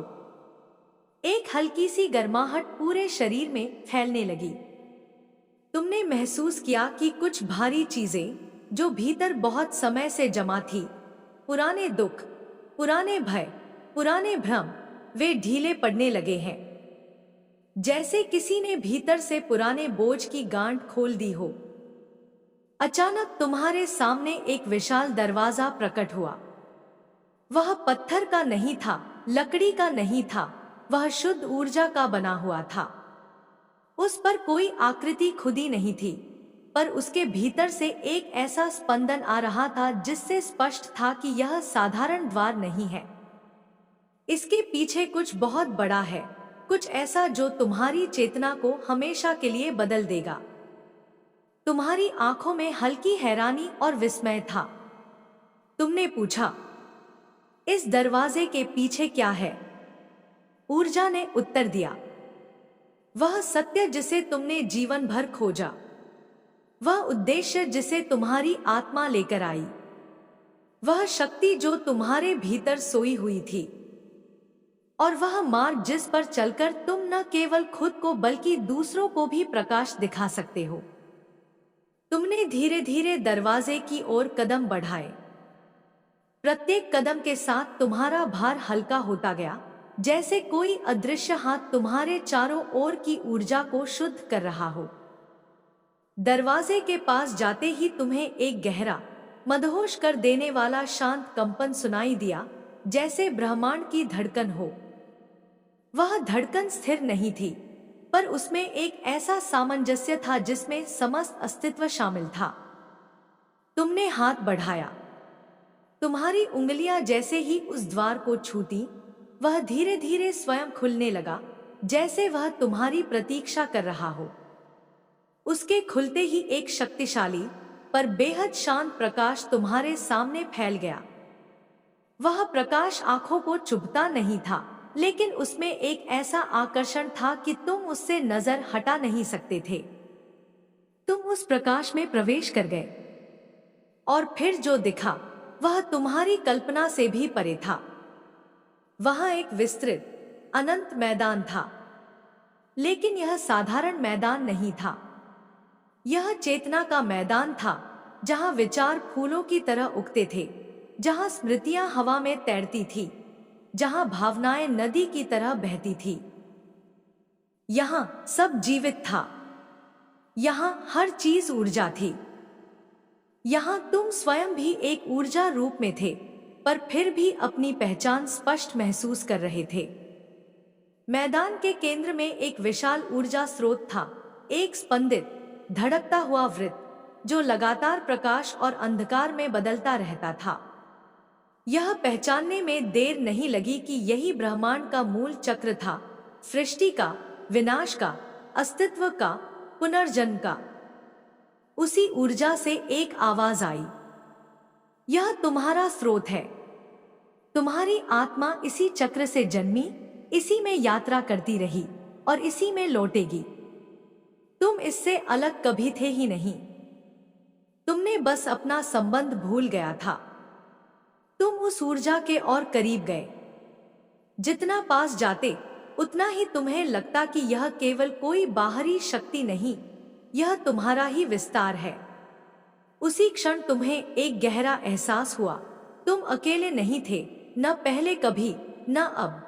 एक हल्की सी गर्माहट पूरे शरीर में फैलने लगी। तुमने महसूस किया कि कुछ भारी चीजें जो भीतर बहुत समय से जमा थी, पुराने दुख, पुराने भय, पुराने भ्रम, वे ढीले पड़ने लगे हैं। जैसे किसी ने भीतर से पुराने बोझ की गांठ खोल दी हो। अचानक तुम्हारे सामने एक विशाल दरवाजा प्रकट हुआ। वह पत्थर का नहीं था, लकड़ी का नहीं था, वह शुद्ध ऊर्जा का बना हुआ था। उस पर कोई आकृति खुदी नहीं थी, पर उसके भीतर से एक ऐसा स्पंदन आ रहा था जिससे स्पष्ट था कि यह साधारण द्वार नहीं है। इसके पीछे कुछ बहुत बड़ा है, कुछ ऐसा जो तुम्हारी चेतना को हमेशा के लिए बदल देगा। तुम्हारी आंखों में हल्की हैरानी और विस्मय था। तुमने पूछा, इस दरवाजे के पीछे क्या है? ऊर्जा ने उत्तर दिया, वह सत्य जिसे तुमने जीवन भर खोजा, वह उद्देश्य जिसे तुम्हारी आत्मा लेकर आई, वह शक्ति जो तुम्हारे भीतर सोई हुई थी, और वह मार्ग जिस पर चलकर तुम न केवल खुद को बल्कि दूसरों को भी प्रकाश दिखा सकते हो। तुमने धीरे धीरे दरवाजे की ओर कदम बढ़ाए। प्रत्येक कदम के साथ तुम्हारा भार हल्का होता गया, जैसे कोई अदृश्य हाथ तुम्हारे चारों ओर की ऊर्जा को शुद्ध कर रहा हो। दरवाजे के पास जाते ही तुम्हें एक गहरा, मदहोश कर देने वाला शांत कंपन सुनाई दिया, जैसे ब्रह्मांड की धड़कन हो। वह धड़कन स्थिर नहीं थी, पर उसमें एक ऐसा सामंजस्य था जिसमें समस्त अस्तित्व शामिल था। तुमने हाथ बढ़ाया। तुम्हारी उंगलियां जैसे ही उस द्वार को छूती, वह धीरे धीरे स्वयं खुलने लगा, जैसे वह तुम्हारी प्रतीक्षा कर रहा हो। उसके खुलते ही एक शक्तिशाली पर बेहद शांत प्रकाश तुम्हारे सामने फैल गया। वह प्रकाश आंखों को चुभता नहीं था, लेकिन उसमें एक ऐसा आकर्षण था कि तुम उससे नजर हटा नहीं सकते थे। तुम उस प्रकाश में प्रवेश कर गए, और फिर जो दिखा वह तुम्हारी कल्पना से भी परे था। वहां एक विस्तृत, अनंत मैदान था, लेकिन यह साधारण मैदान नहीं था। यह चेतना का मैदान था, जहां विचार फूलों की तरह उगते थे, जहां स्मृतियां हवा में तैरती थी, जहां भावनाएं नदी की तरह बहती थी। यहां सब जीवित था। यहां हर चीज ऊर्जा थी। यहां तुम स्वयं भी एक ऊर्जा रूप में थे, पर फिर भी अपनी पहचान स्पष्ट महसूस कर रहे थे। मैदान के केंद्र में एक विशाल ऊर्जा स्रोत था, एक स्पंदित, धड़कता हुआ वृत्त, जो लगातार प्रकाश और अंधकार में बदलता रहता था। यह पहचानने में देर नहीं लगी कि यही ब्रह्मांड का मूल चक्र था, सृष्टि का, विनाश का, अस्तित्व का, पुनर्जन्म का। उसी ऊर्जा से एक आवाज आई, यह तुम्हारा स्रोत है। तुम्हारी आत्मा इसी चक्र से जन्मी, इसी में यात्रा करती रही और इसी में लौटेगी। तुम इससे अलग कभी थे ही नहीं। तुमने बस अपना संबंध भूल गया था। तुम उस ऊर्जा के और करीब गए। जितना पास जाते, उतना ही तुम्हें लगता कि यह केवल कोई बाहरी शक्ति नहीं, यह तुम्हारा ही विस्तार है। उसी क्षण तुम्हें एक गहरा एहसास हुआ, तुम अकेले नहीं थे, न पहले कभी, न अब।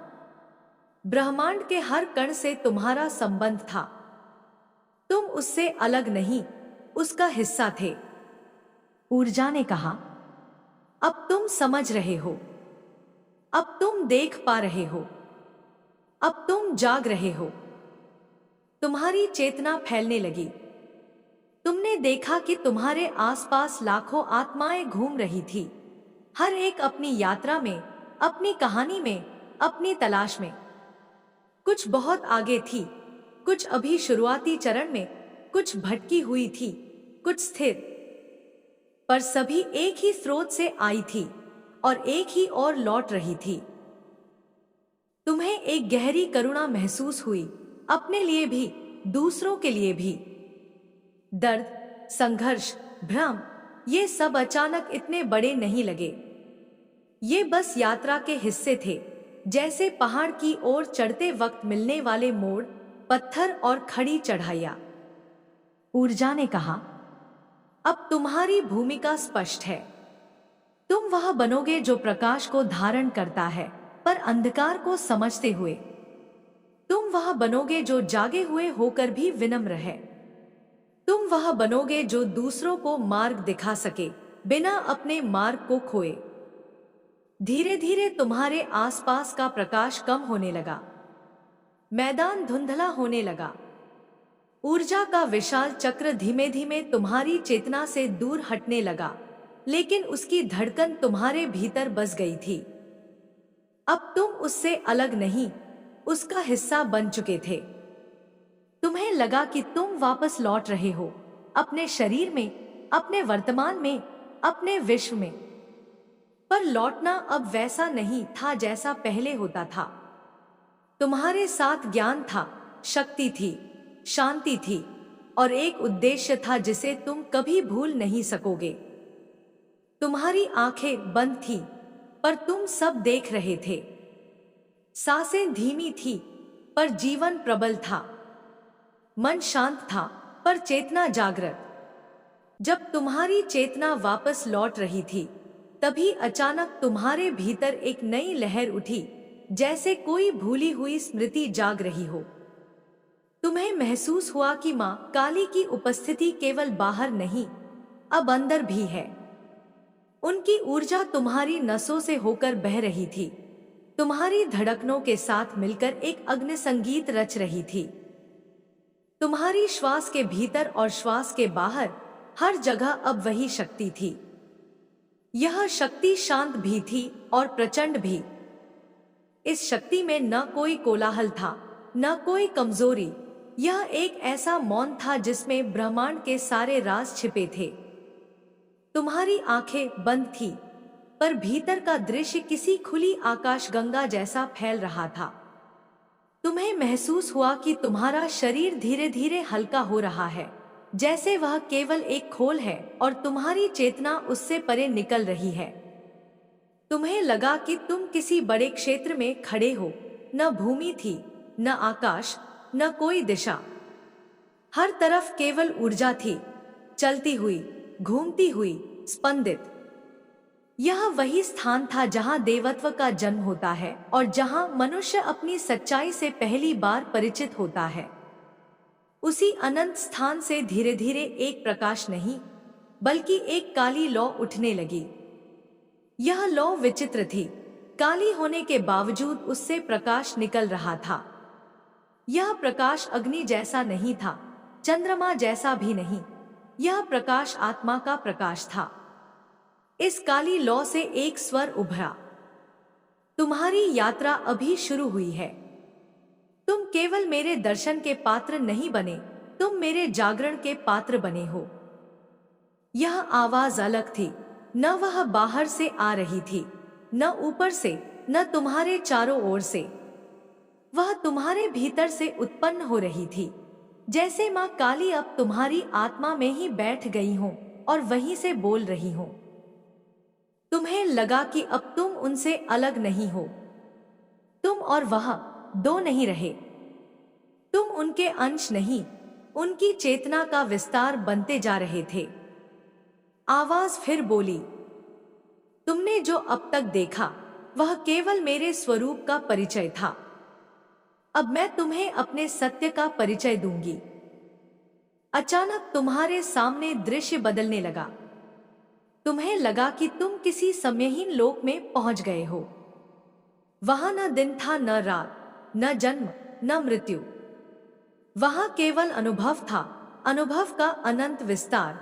ब्रह्मांड के हर कण से तुम्हारा संबंध था। तुम उससे अलग नहीं, उसका हिस्सा थे। ऊर्जा ने कहा, अब तुम समझ रहे हो, अब तुम देख पा रहे हो, अब तुम जाग रहे हो। तुम्हारी चेतना फैलने लगी। तुमने देखा कि तुम्हारे आसपास लाखों आत्माएं घूम रही थी, हर एक अपनी यात्रा में, अपनी कहानी में, अपनी तलाश में। कुछ बहुत आगे थी, कुछ अभी शुरुआती चरण में, कुछ भटकी हुई थी, कुछ स्थिर, पर सभी एक ही स्रोत से आई थी और एक ही ओर लौट रही थी। तुम्हें एक गहरी करुणा महसूस हुई, अपने लिए भी, दूसरों के लिए भी। दर्द, संघर्ष, भ्रम, ये सब अचानक इतने बड़े नहीं लगे। ये बस यात्रा के हिस्से थे, जैसे पहाड़ की ओर चढ़ते वक्त मिलने वाले मोड़, पत्थर और खड़ी चढ़ाइयां। ऊर्जा ने कहा, अब तुम्हारी भूमिका स्पष्ट है। तुम वह बनोगे जो प्रकाश को धारण करता है, पर अंधकार को समझते हुए। तुम वह बनोगे जो जागे हुए होकर भी विनम्र है। तुम वह बनोगे जो दूसरों को मार्ग दिखा सके, बिना अपने मार्ग को खोए। धीरे धीरे तुम्हारे आसपास का प्रकाश कम होने लगा। मैदान धुंधला होने लगा। ऊर्जा का विशाल चक्र धीमे धीमे तुम्हारी चेतना से दूर हटने लगा, लेकिन उसकी धड़कन तुम्हारे भीतर बस गई थी। अब तुम उससे अलग नहीं, उसका हिस्सा बन चुके थे। तुम्हें लगा कि तुम वापस लौट रहे हो, अपने शरीर में, अपने वर्तमान में, अपने विश्व में। पर लौटना अब वैसा नहीं था जैसा पहले होता था। तुम्हारे साथ ज्ञान था, शक्ति थी, शांति थी, और एक उद्देश्य था जिसे तुम कभी भूल नहीं सकोगे। तुम्हारी आंखें बंद थी, पर तुम सब देख रहे थे। सांसें धीमी थी, पर जीवन प्रबल था। मन शांत था, पर चेतना जागृत। जब तुम्हारी चेतना वापस लौट रही थी, तभी अचानक तुम्हारे भीतर एक नई लहर उठी, जैसे कोई भूली हुई स्मृति जाग रही हो। तुम्हें महसूस हुआ कि मां काली की उपस्थिति केवल बाहर नहीं, अब अंदर भी है। उनकी ऊर्जा तुम्हारी नसों से होकर बह रही थी, तुम्हारी धड़कनों के साथ मिलकर एक अग्नि संगीत रच रही थी। तुम्हारी श्वास के भीतर और श्वास के बाहर हर जगह अब वही शक्ति थी। यह शक्ति शांत भी थी और प्रचंड भी। इस शक्ति में न कोई कोलाहल था, न कोई कमजोरी। यह एक ऐसा मौन था जिसमें ब्रह्मांड के सारे राज छिपे थे। तुम्हारी आंखें बंद थी, पर भीतर का दृश्य किसी खुली आकाशगंगा जैसा फैल रहा था। तुम्हें महसूस हुआ कि तुम्हारा शरीर धीरे धीरे हल्का हो रहा है, जैसे वह केवल एक खोल है और तुम्हारी चेतना उससे परे निकल रही है। तुम्हें लगा कि तुम किसी बड़े क्षेत्र में खड़े हो, न भूमि थी, न आकाश, न कोई दिशा। हर तरफ केवल ऊर्जा थी, चलती हुई, घूमती हुई, स्पंदित। यह वही स्थान था जहां देवत्व का जन्म होता है और जहां मनुष्य अपनी सच्चाई से पहली बार परिचित होता है। उसी अनंत स्थान से धीरे धीरे एक प्रकाश नहीं, बल्कि एक काली लौ उठने लगी। यह लौ विचित्र थी। काली होने के बावजूद उससे प्रकाश निकल रहा था। यह प्रकाश अग्नि जैसा नहीं था, चंद्रमा जैसा भी नहीं। यह प्रकाश आत्मा का प्रकाश था। इस काली लौ से एक स्वर उभरा, तुम्हारी यात्रा अभी शुरू हुई है। तुम केवल मेरे दर्शन के पात्र नहीं बने, तुम मेरे जागरण के पात्र बने हो। यह आवाज अलग थी, न वह बाहर से आ रही थी, न ऊपर से, न तुम्हारे चारों ओर से। वह तुम्हारे भीतर से उत्पन्न हो रही थी, जैसे मां काली अब तुम्हारी आत्मा में ही बैठ गई हो और वहीं से बोल रही हो। तुम्हें लगा कि अब तुम उनसे अलग नहीं हो। तुम और वह दो नहीं रहे। तुम उनके अंश नहीं, उनकी चेतना का विस्तार बनते जा रहे थे। आवाज फिर बोली, तुमने जो अब तक देखा वह केवल मेरे स्वरूप का परिचय था। अब मैं तुम्हें अपने सत्य का परिचय दूंगी। अचानक तुम्हारे सामने दृश्य बदलने लगा। तुम्हें लगा कि तुम किसी समयहीन लोक में पहुंच गए हो। वहां न दिन था, न रात, न जन्म, न मृत्यु। वहां केवल अनुभव था, अनुभव का अनंत विस्तार।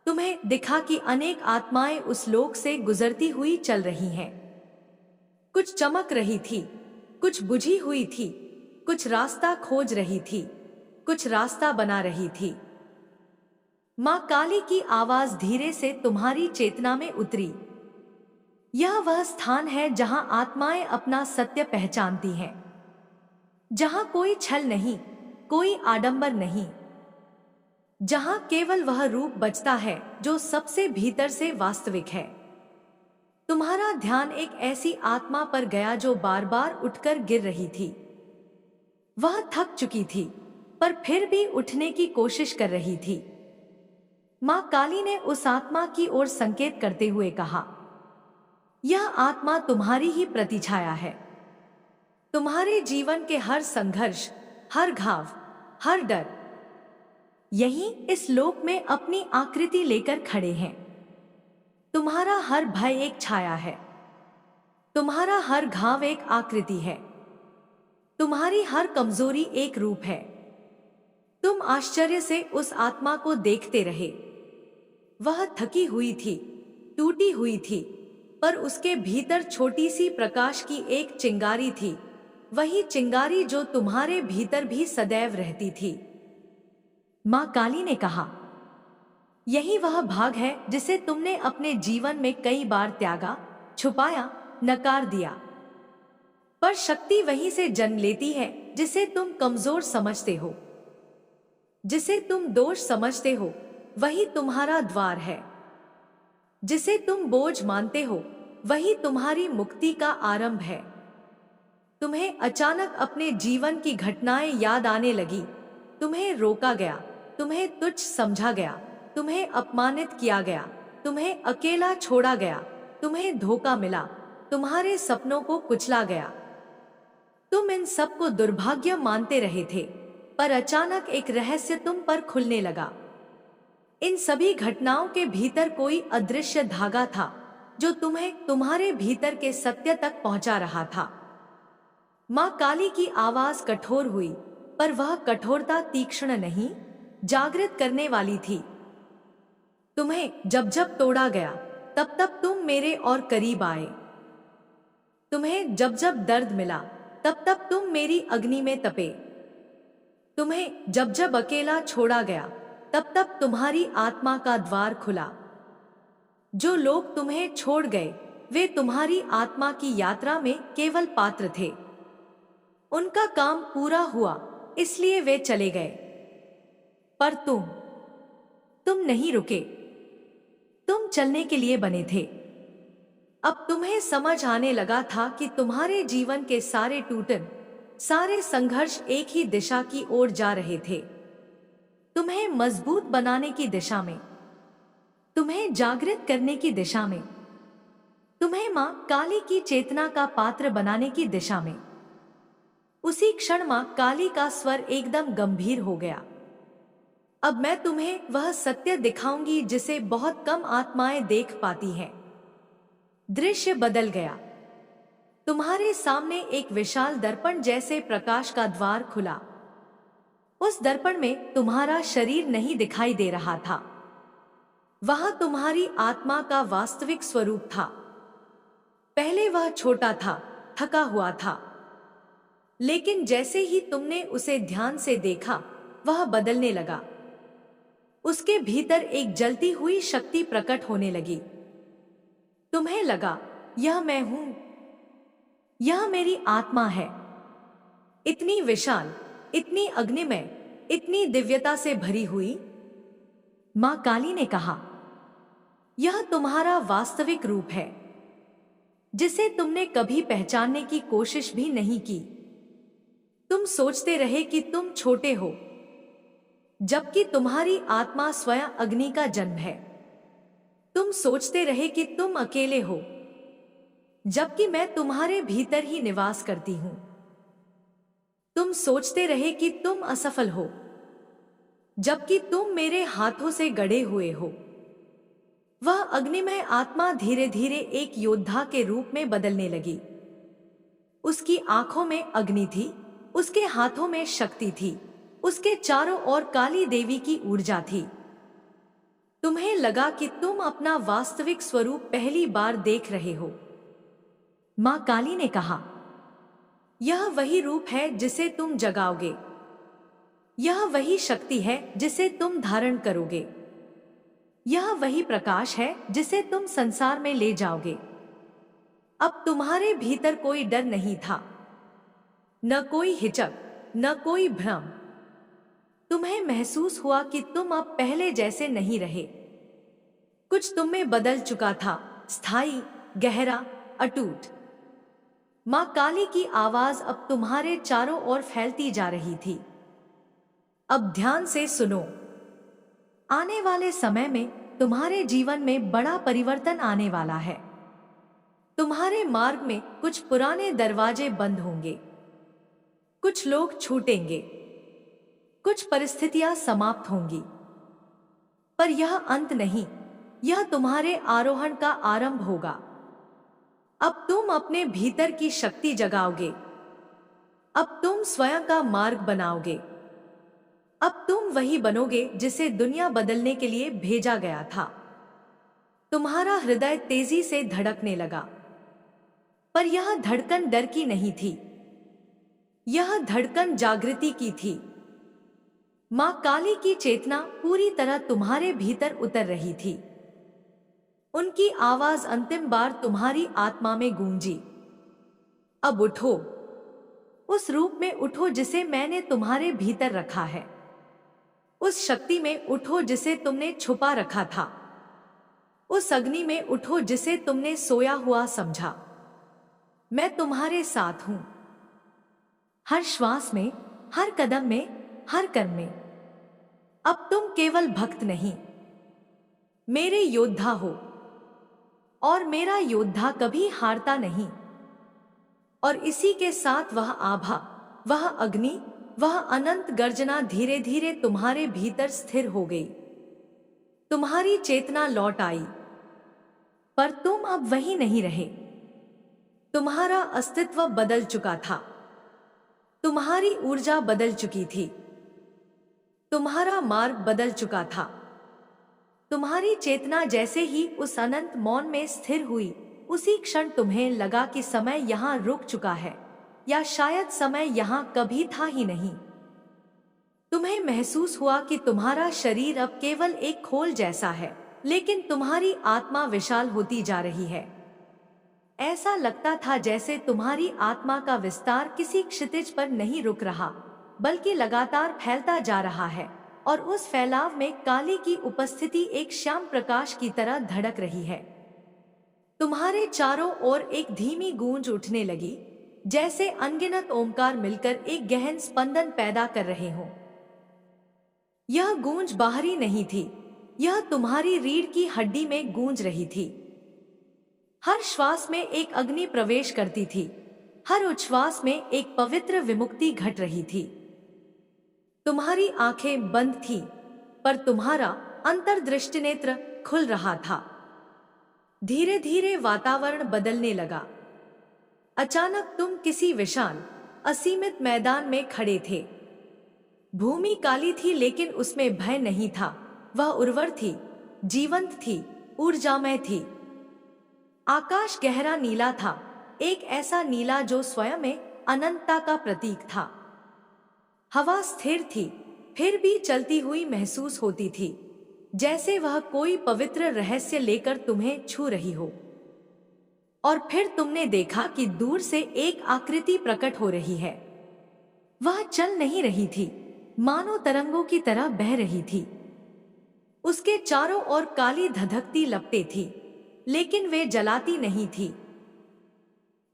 तुम्हें दिखा कि अनेक आत्माएं उस लोक से गुजरती हुई चल रही हैं। कुछ चमक रही थी, कुछ बुझी हुई थी, कुछ रास्ता खोज रही थी, कुछ रास्ता बना रही थी। मां काली की आवाज धीरे से तुम्हारी चेतना में उतरी। यह वह स्थान है जहां आत्माएं अपना सत्य पहचानती हैं, जहां कोई छल नहीं, कोई आडंबर नहीं, जहां केवल वह रूप बचता है जो सबसे भीतर से वास्तविक है। तुम्हारा ध्यान एक ऐसी आत्मा पर गया जो बार बार उठकर गिर रही थी। वह थक चुकी थी, पर फिर भी उठने की कोशिश कर रही थी। मां काली ने उस आत्मा की ओर संकेत करते हुए कहा, यह आत्मा तुम्हारी ही प्रतिछाया है। तुम्हारे जीवन के हर संघर्ष, हर घाव, हर डर यहीं इस लोक में अपनी आकृति लेकर खड़े हैं। तुम्हारा हर भय एक छाया है, तुम्हारा हर घाव एक आकृति है, तुम्हारी हर कमजोरी एक रूप है। तुम आश्चर्य से उस आत्मा को देखते रहे। वह थकी हुई थी, टूटी हुई थी, पर उसके भीतर छोटी सी प्रकाश की एक चिंगारी थी, वही चिंगारी जो तुम्हारे भीतर भी सदैव रहती थी। मां काली ने कहा, यही वह भाग है जिसे तुमने अपने जीवन में कई बार त्यागा, छुपाया, नकार दिया। पर शक्ति वहीं से जन्म लेती है जिसे तुम कमजोर समझते हो, जिसे तुम दोष समझते हो, वही तुम्हारा द्वार है। जिसे तुम बोझ मानते हो, वही तुम्हारी मुक्ति का आरंभ है। तुम्हें अचानक अपने जीवन की घटनाएं याद आने लगी। तुम्हें रोका गया, तुम्हें तुच्छ समझा गया, तुम्हें अपमानित किया गया, तुम्हें अकेला छोड़ा गया, तुम्हें धोखा मिला, तुम्हारे सपनों को कुचला गया। तुम इन सब को दुर्भाग्य मानते रहे थे, पर अचानक एक रहस्य तुम पर खुलने लगा। इन सभी घटनाओं के भीतर कोई अदृश्य धागा था जो तुम्हें तुम्हारे भीतर के सत्य तक पहुंचा रहा था। मां काली की आवाज कठोर हुई, पर वह कठोरता तीक्ष्ण नहीं, जागृत करने वाली थी। तुम्हें जब जब तोड़ा गया, तब तब तुम मेरे और करीब आए। तुम्हें जब जब दर्द मिला, तब तब तुम मेरी अग्नि में तपे। तुम्हें जब जब अकेला छोड़ा गया, तब तब तुम्हारी आत्मा का द्वार खुला। जो लोग तुम्हें छोड़ गए, वे तुम्हारी आत्मा की यात्रा में केवल पात्र थे। उनका काम पूरा हुआ, इसलिए वे चले गए। पर तुम नहीं रुके। तुम चलने के लिए बने थे। अब तुम्हें समझ आने लगा था कि तुम्हारे जीवन के सारे टूटन, सारे संघर्ष एक ही दिशा की ओर जा रहे थे, तुम्हें मजबूत बनाने की दिशा में, तुम्हें जागृत करने की दिशा में, तुम्हें मां काली की चेतना का पात्र बनाने की दिशा में। उसी क्षण मां काली का स्वर एकदम गंभीर हो गया। अब मैं तुम्हें वह सत्य दिखाऊंगी जिसे बहुत कम आत्माएं देख पाती हैं। दृश्य बदल गया। तुम्हारे सामने एक विशाल दर्पण जैसे प्रकाश का द्वार खुला। उस दर्पण में तुम्हारा शरीर नहीं दिखाई दे रहा था, वहां तुम्हारी आत्मा का वास्तविक स्वरूप था। पहले वह छोटा था, थका हुआ था, लेकिन जैसे ही तुमने उसे ध्यान से देखा, वह बदलने लगा। उसके भीतर एक जलती हुई शक्ति प्रकट होने लगी। तुम्हें लगा, यह मैं हूं, यह मेरी आत्मा है, इतनी विशाल, इतनी अग्निमय, इतनी दिव्यता से भरी हुई। मां काली ने कहा, यह तुम्हारा वास्तविक रूप है, जिसे तुमने कभी पहचानने की कोशिश भी नहीं की। तुम सोचते रहे कि तुम छोटे हो, जबकि तुम्हारी आत्मा स्वयं अग्नि का जन्म है। तुम सोचते रहे कि तुम अकेले हो, जबकि मैं तुम्हारे भीतर ही निवास करती हूं। तुम सोचते रहे कि तुम असफल हो, जबकि तुम मेरे हाथों से गढ़े हुए हो। वह अग्निमय आत्मा धीरे धीरे एक योद्धा के रूप में बदलने लगी। उसकी आंखों में अग्नि थी, उसके हाथों में शक्ति थी, उसके चारों ओर काली देवी की ऊर्जा थी। तुम्हें लगा कि तुम अपना वास्तविक स्वरूप पहली बार देख रहे हो। मां काली ने कहा, यह वही रूप है जिसे तुम जगाओगे, यह वही शक्ति है जिसे तुम धारण करोगे, यह वही प्रकाश है जिसे तुम संसार में ले जाओगे। अब तुम्हारे भीतर कोई डर नहीं था, न कोई हिचक, न कोई भ्रम। तुम्हें महसूस हुआ कि तुम अब पहले जैसे नहीं रहे। कुछ तुम में बदल चुका था, स्थायी, गहरा, अटूट। मां काली की आवाज अब तुम्हारे चारों ओर फैलती जा रही थी। अब ध्यान से सुनो। आने वाले समय में तुम्हारे जीवन में बड़ा परिवर्तन आने वाला है। तुम्हारे मार्ग में कुछ पुराने दरवाजे बंद होंगे, कुछ लोग छूटेंगे, कुछ परिस्थितियां समाप्त होंगी। पर यह अंत नहीं, यह तुम्हारे आरोहण का आरंभ होगा। अब तुम अपने भीतर की शक्ति जगाओगे। अब तुम स्वयं का मार्ग बनाओगे। अब तुम वही बनोगे जिसे दुनिया बदलने के लिए भेजा गया था। तुम्हारा हृदय तेजी से धड़कने लगा, पर यह धड़कन डर की नहीं थी, यह धड़कन जागृति की थी। मां काली की चेतना पूरी तरह तुम्हारे भीतर उतर रही थी। उनकी आवाज अंतिम बार तुम्हारी आत्मा में गूंजी, अब उठो, उस रूप में उठो जिसे मैंने तुम्हारे भीतर रखा है। उस शक्ति में उठो जिसे तुमने छुपा रखा था। उस अग्नि में उठो जिसे तुमने सोया हुआ समझा। मैं तुम्हारे साथ हूं, हर श्वास में, हर कदम में, हर कर्म में। अब तुम केवल भक्त नहीं, मेरे योद्धा हो। और मेरा योद्धा कभी हारता नहीं। और इसी के साथ वह आभा, वह अग्नि, वह अनंत गर्जना धीरे धीरे तुम्हारे भीतर स्थिर हो गई। तुम्हारी चेतना लौट आई। पर तुम अब वही नहीं रहे। तुम्हारा अस्तित्व बदल चुका था। तुम्हारी ऊर्जा बदल चुकी थी। तुम्हारा मार्ग बदल चुका था। तुम्हारी चेतना जैसे ही उस अनंत मौन में स्थिर हुई, उसी क्षण तुम्हें लगा कि समय यहां रुक चुका है, या शायद समय यहां कभी था ही नहीं। तुम्हें महसूस हुआ कि तुम्हारा शरीर अब केवल एक खोल जैसा है, लेकिन तुम्हारी आत्मा विशाल होती जा रही है। ऐसा लगता था जैसे तुम्हारी आत्मा का विस्तार किसी क्षितिज पर नहीं रुक रहा, बल्कि लगातार फैलता जा रहा है, और उस फैलाव में काली की उपस्थिति एक श्याम प्रकाश की तरह धड़क रही है। तुम्हारे चारों ओर एक धीमी गूंज उठने लगी, जैसे अनगिनत ओमकार मिलकर एक गहन स्पंदन पैदा कर रहे हों। यह गूंज बाहरी नहीं थी, यह तुम्हारी रीढ़ की हड्डी में गूंज रही थी। हर श्वास में एक अग्नि प्रवेश करती थी, हर उच्छ्वास में एक पवित्र विमुक्ति घट रही थी। तुम्हारी आंखें बंद थी, पर तुम्हारा अंतर्दृष्टि नेत्र खुल रहा था। धीरे धीरे वातावरण बदलने लगा। अचानक तुम किसी विशाल, असीमित मैदान में खड़े थे। भूमि काली थी, लेकिन उसमें भय नहीं था। वह उर्वर थी, जीवंत थी, ऊर्जामय थी। आकाश गहरा नीला था, एक ऐसा नीला जो स्वयं में अनंतता का प्रतीक था। हवा स्थिर थी, फिर भी चलती हुई महसूस होती थी, जैसे वह कोई पवित्र रहस्य लेकर तुम्हें छू रही हो। और फिर तुमने देखा कि दूर से एक आकृति प्रकट हो रही है। वह चल नहीं रही थी, मानो तरंगों की तरह बह रही थी। उसके चारों ओर काली धधकती लपटें थी, लेकिन वे जलाती नहीं थी,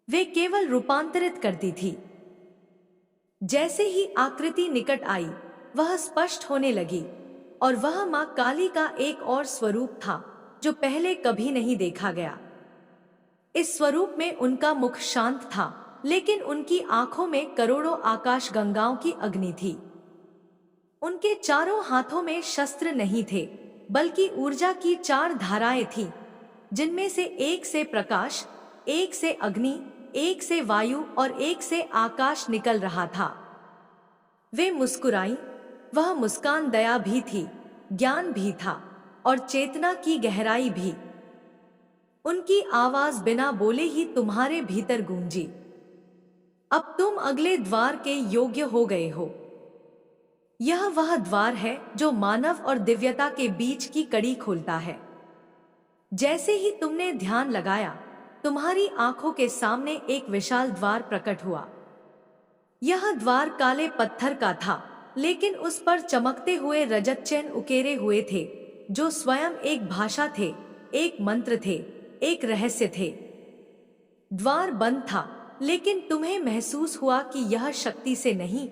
वे केवल रूपांतरित करती थी। जैसे ही आकृति निकट आई, वह स्पष्ट होने लगी, और वह मां काली का एक और स्वरूप था जो पहले कभी नहीं देखा गया। इस स्वरूप में उनका मुख शांत था, लेकिन उनकी आंखों में करोड़ों आकाश गंगाओं की अग्नि थी। उनके चारों हाथों में शस्त्र नहीं थे, बल्कि ऊर्जा की 4 धाराएं थीं, जिनमें से एक से प्रकाश, एक से अग्नि, एक से वायु और एक से आकाश निकल रहा था। वे मुस्कुराई। वह मुस्कान दया भी थी, ज्ञान भी था, और चेतना की गहराई भी। उनकी आवाज बिना बोले ही तुम्हारे भीतर गूंजी। अब तुम अगले द्वार के योग्य हो गए हो। यह वह द्वार है जो मानव और दिव्यता के बीच की कड़ी खोलता है। जैसे ही तुमने ध्यान लगाया, तुम्हारी आंखों के सामने एक विशाल द्वार प्रकट हुआ। यह द्वार काले पत्थर का था, लेकिन उस पर चमकते हुए रजत चिन्ह उकेरे हुए थे, जो स्वयं एक भाषा थे, एक मंत्र थे, एक रहस्य थे। द्वार बंद था, लेकिन तुम्हें महसूस हुआ कि यह शक्ति से नहीं,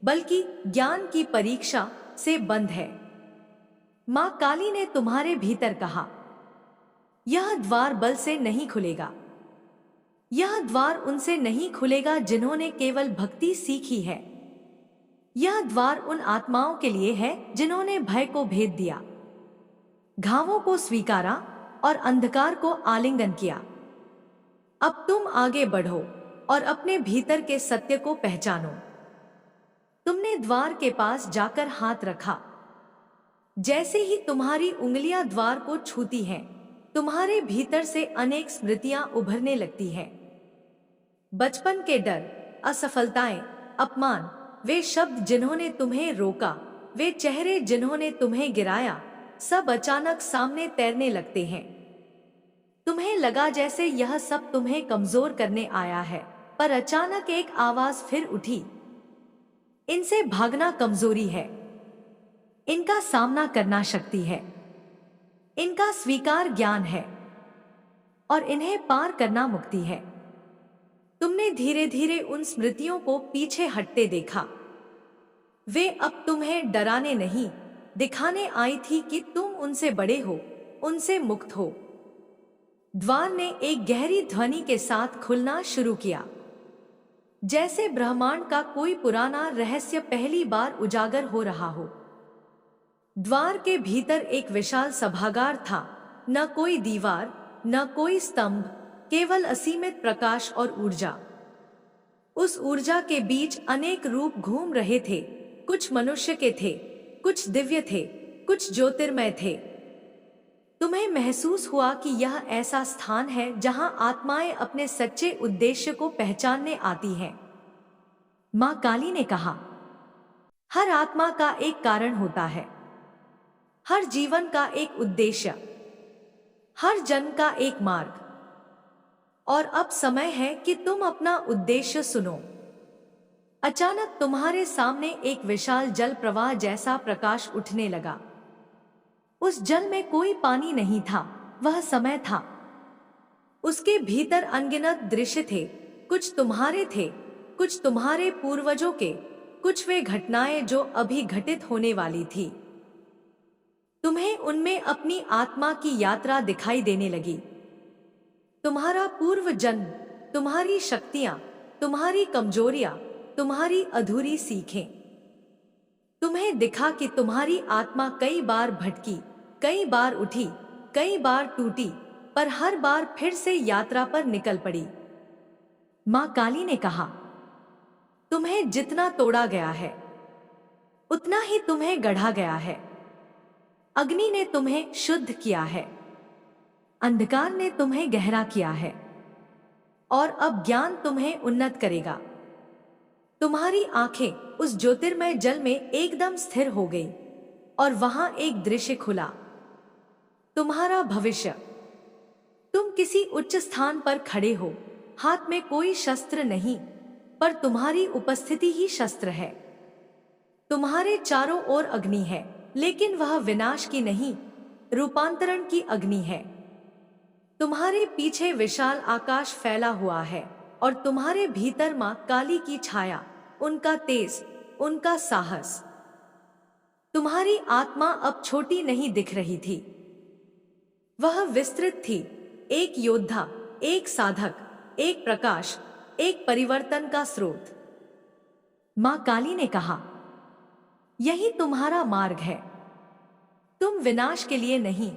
बल्कि ज्ञान की परीक्षा से बंद है। मां काली ने तुम्हारे भीतर कहा, यह द्वार बल से नहीं खुलेगा। यह द्वार उनसे नहीं खुलेगा जिन्होंने केवल भक्ति सीखी है। यह द्वार उन आत्माओं के लिए है जिन्होंने भय को भेद दिया, घावों को स्वीकारा और अंधकार को आलिंगन किया। अब तुम आगे बढ़ो और अपने भीतर के सत्य को पहचानो। तुमने द्वार के पास जाकर हाथ रखा। जैसे ही तुम्हारी उंगलियां द्वार को छूती हैं, तुम्हारे भीतर से अनेक स्मृतियां उभरने लगती हैं। बचपन के डर, असफलताएं, अपमान, वे शब्द जिन्होंने तुम्हें रोका, वे चेहरे जिन्होंने तुम्हें गिराया, सब अचानक सामने तैरने लगते हैं। तुम्हें लगा जैसे यह सब तुम्हें कमजोर करने आया है, पर अचानक एक आवाज फिर उठी, इनसे भागना कमजोरी है, इनका सामना करना शक्ति है, इनका स्वीकार ज्ञान है, और इन्हें पार करना मुक्ति है। तुमने धीरे धीरे उन स्मृतियों को पीछे हटते देखा। वे अब तुम्हें डराने नहीं, दिखाने आई थी कि तुम उनसे बड़े हो, उनसे मुक्त हो। द्वार ने एक गहरी ध्वनि के साथ खुलना शुरू किया, जैसे ब्रह्मांड का कोई पुराना रहस्य पहली बार उजागर हो रहा हो। द्वार के भीतर एक विशाल सभागार था, न कोई दीवार, न कोई स्तंभ, केवल असीमित प्रकाश और ऊर्जा। उस ऊर्जा के बीच अनेक रूप घूम रहे थे, कुछ मनुष्य के थे, कुछ दिव्य थे, कुछ ज्योतिर्मय थे। तुम्हें महसूस हुआ कि यह ऐसा स्थान है जहां आत्माएं अपने सच्चे उद्देश्य को पहचानने आती हैं। मां काली ने कहा, हर आत्मा का एक कारण होता है, हर जीवन का एक उद्देश्य, हर जन्म का एक मार्ग। और अब समय है कि तुम अपना उद्देश्य सुनो। अचानक तुम्हारे सामने एक विशाल जल प्रवाह जैसा प्रकाश उठने लगा। उस जल में कोई पानी नहीं था, वह समय था। उसके भीतर अनगिनत दृश्य थे, कुछ तुम्हारे थे, कुछ तुम्हारे पूर्वजों के, कुछ वे घटनाएं जो अभी घटित होने वाली थी। तुम्हें उनमें अपनी आत्मा की यात्रा दिखाई देने लगी। तुम्हारा पूर्व जन्म, तुम्हारी शक्तियां, तुम्हारी कमजोरियां, तुम्हारी अधूरी सीखें। तुम्हें दिखा कि तुम्हारी आत्मा कई बार भटकी, कई बार उठी, कई बार टूटी, पर हर बार फिर से यात्रा पर निकल पड़ी। मां काली ने कहा, तुम्हें जितना तोड़ा गया है, उतना ही तुम्हें गढ़ा गया है। अग्नि ने तुम्हें शुद्ध किया है, अंधकार ने तुम्हें गहरा किया है, और अब ज्ञान तुम्हें उन्नत करेगा। तुम्हारी आंखें उस ज्योतिर्मय जल में एकदम स्थिर हो गई, और वहां एक दृश्य खुला, तुम्हारा भविष्य। तुम किसी उच्च स्थान पर खड़े हो, हाथ में कोई शस्त्र नहीं, पर तुम्हारी उपस्थिति ही शस्त्र है। तुम्हारे चारों ओर अग्नि है, लेकिन वह विनाश की नहीं, रूपांतरण की अग्नि है। तुम्हारे पीछे विशाल आकाश फैला हुआ है, और तुम्हारे भीतर मां काली की छाया, उनका तेज, उनका साहस। तुम्हारी आत्मा अब छोटी नहीं दिख रही थी, वह विस्तृत थी, एक योद्धा, एक साधक, एक प्रकाश, एक परिवर्तन का स्रोत। मां काली ने कहा, यही तुम्हारा मार्ग है। तुम विनाश के लिए नहीं,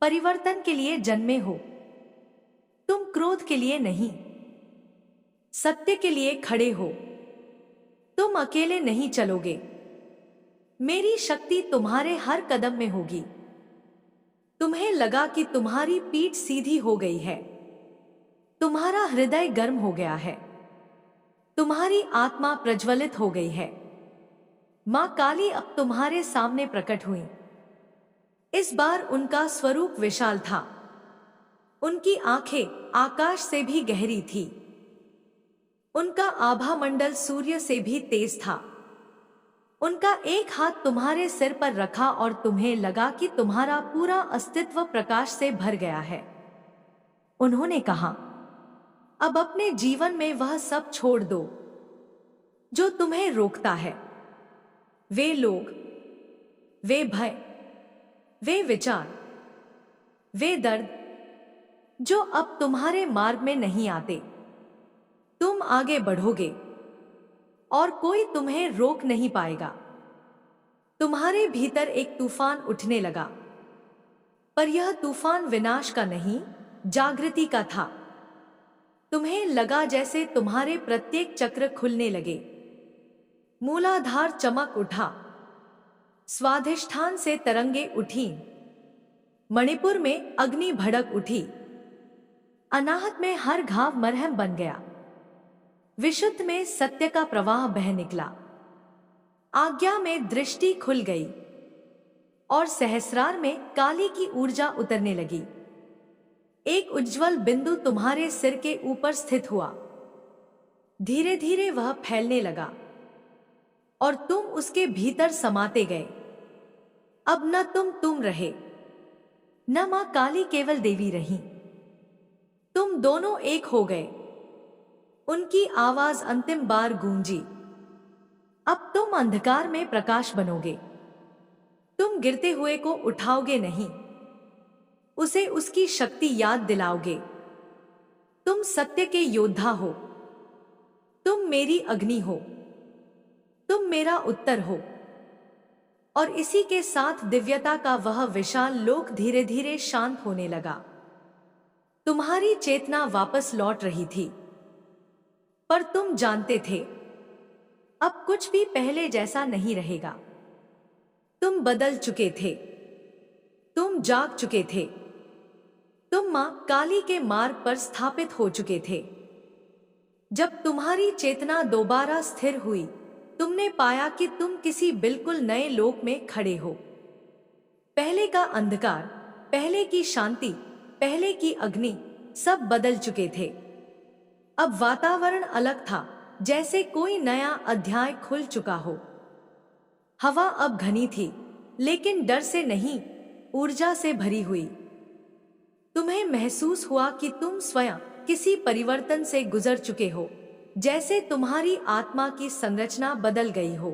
परिवर्तन के लिए जन्मे हो। तुम क्रोध के लिए नहीं, सत्य के लिए खड़े हो। तुम अकेले नहीं चलोगे, मेरी शक्ति तुम्हारे हर कदम में होगी। तुम्हें लगा कि तुम्हारी पीठ सीधी हो गई है, तुम्हारा हृदय गर्म हो गया है, तुम्हारी आत्मा प्रज्वलित हो गई है। मां काली अब तुम्हारे सामने प्रकट हुई। इस बार उनका स्वरूप विशाल था, उनकी आंखें आकाश से भी गहरी थी, उनका आभा मंडल सूर्य से भी तेज था। उनका एक हाथ तुम्हारे सिर पर रखा और तुम्हें लगा कि तुम्हारा पूरा अस्तित्व प्रकाश से भर गया है। उन्होंने कहा, अब अपने जीवन में वह सब छोड़ दो जो तुम्हें रोकता है। वे लोग, वे भय, वे विचार, वे दर्द जो अब तुम्हारे मार्ग में नहीं आते। तुम आगे बढ़ोगे और कोई तुम्हें रोक नहीं पाएगा। तुम्हारे भीतर एक तूफान उठने लगा, पर यह तूफान विनाश का नहीं, जागृति का था। तुम्हें लगा जैसे तुम्हारे प्रत्येक चक्र खुलने लगे, मूलाधार चमक उठा, स्वाधिष्ठान से तरंगे उठी, मणिपुर में अग्नि भड़क उठी, अनाहत में हर घाव मरहम बन गया, विशुद्ध में सत्य का प्रवाह बह निकला, आज्ञा में दृष्टि खुल गई, और सहस्रार में काली की ऊर्जा उतरने लगी। एक उज्जवल बिंदु तुम्हारे सिर के ऊपर स्थित हुआ। धीरे धीरे वह फैलने लगा और तुम उसके भीतर समाते गए। अब न तुम रहे, न मां काली केवल देवी रही, तुम दोनों एक हो गए। उनकी आवाज अंतिम बार गूंजी। अब तुम अंधकार में प्रकाश बनोगे। तुम गिरते हुए को उठाओगे नहीं, उसे उसकी शक्ति याद दिलाओगे। तुम सत्य के योद्धा हो। तुम मेरी अग्नि हो। तुम मेरा उत्तर हो। और इसी के साथ दिव्यता का वह विशाल लोक धीरे धीरे शांत होने लगा। तुम्हारी चेतना वापस लौट रही थी, पर तुम जानते थे अब कुछ भी पहले जैसा नहीं रहेगा। तुम बदल चुके थे। तुम जाग चुके थे। तुम मां काली के मार्ग पर स्थापित हो चुके थे। जब तुम्हारी चेतना दोबारा स्थिर हुई, तुमने पाया कि तुम किसी बिल्कुल नए लोक में खड़े हो। पहले का अंधकार, पहले की शांति, पहले की अग्नि सब बदल चुके थे। अब वातावरण अलग था, जैसे कोई नया अध्याय खुल चुका हो। हवा अब घनी थी, लेकिन डर से नहीं, ऊर्जा से भरी हुई। तुम्हें महसूस हुआ कि तुम स्वयं किसी परिवर्तन से गुजर चुके हो, जैसे तुम्हारी आत्मा की संरचना बदल गई हो।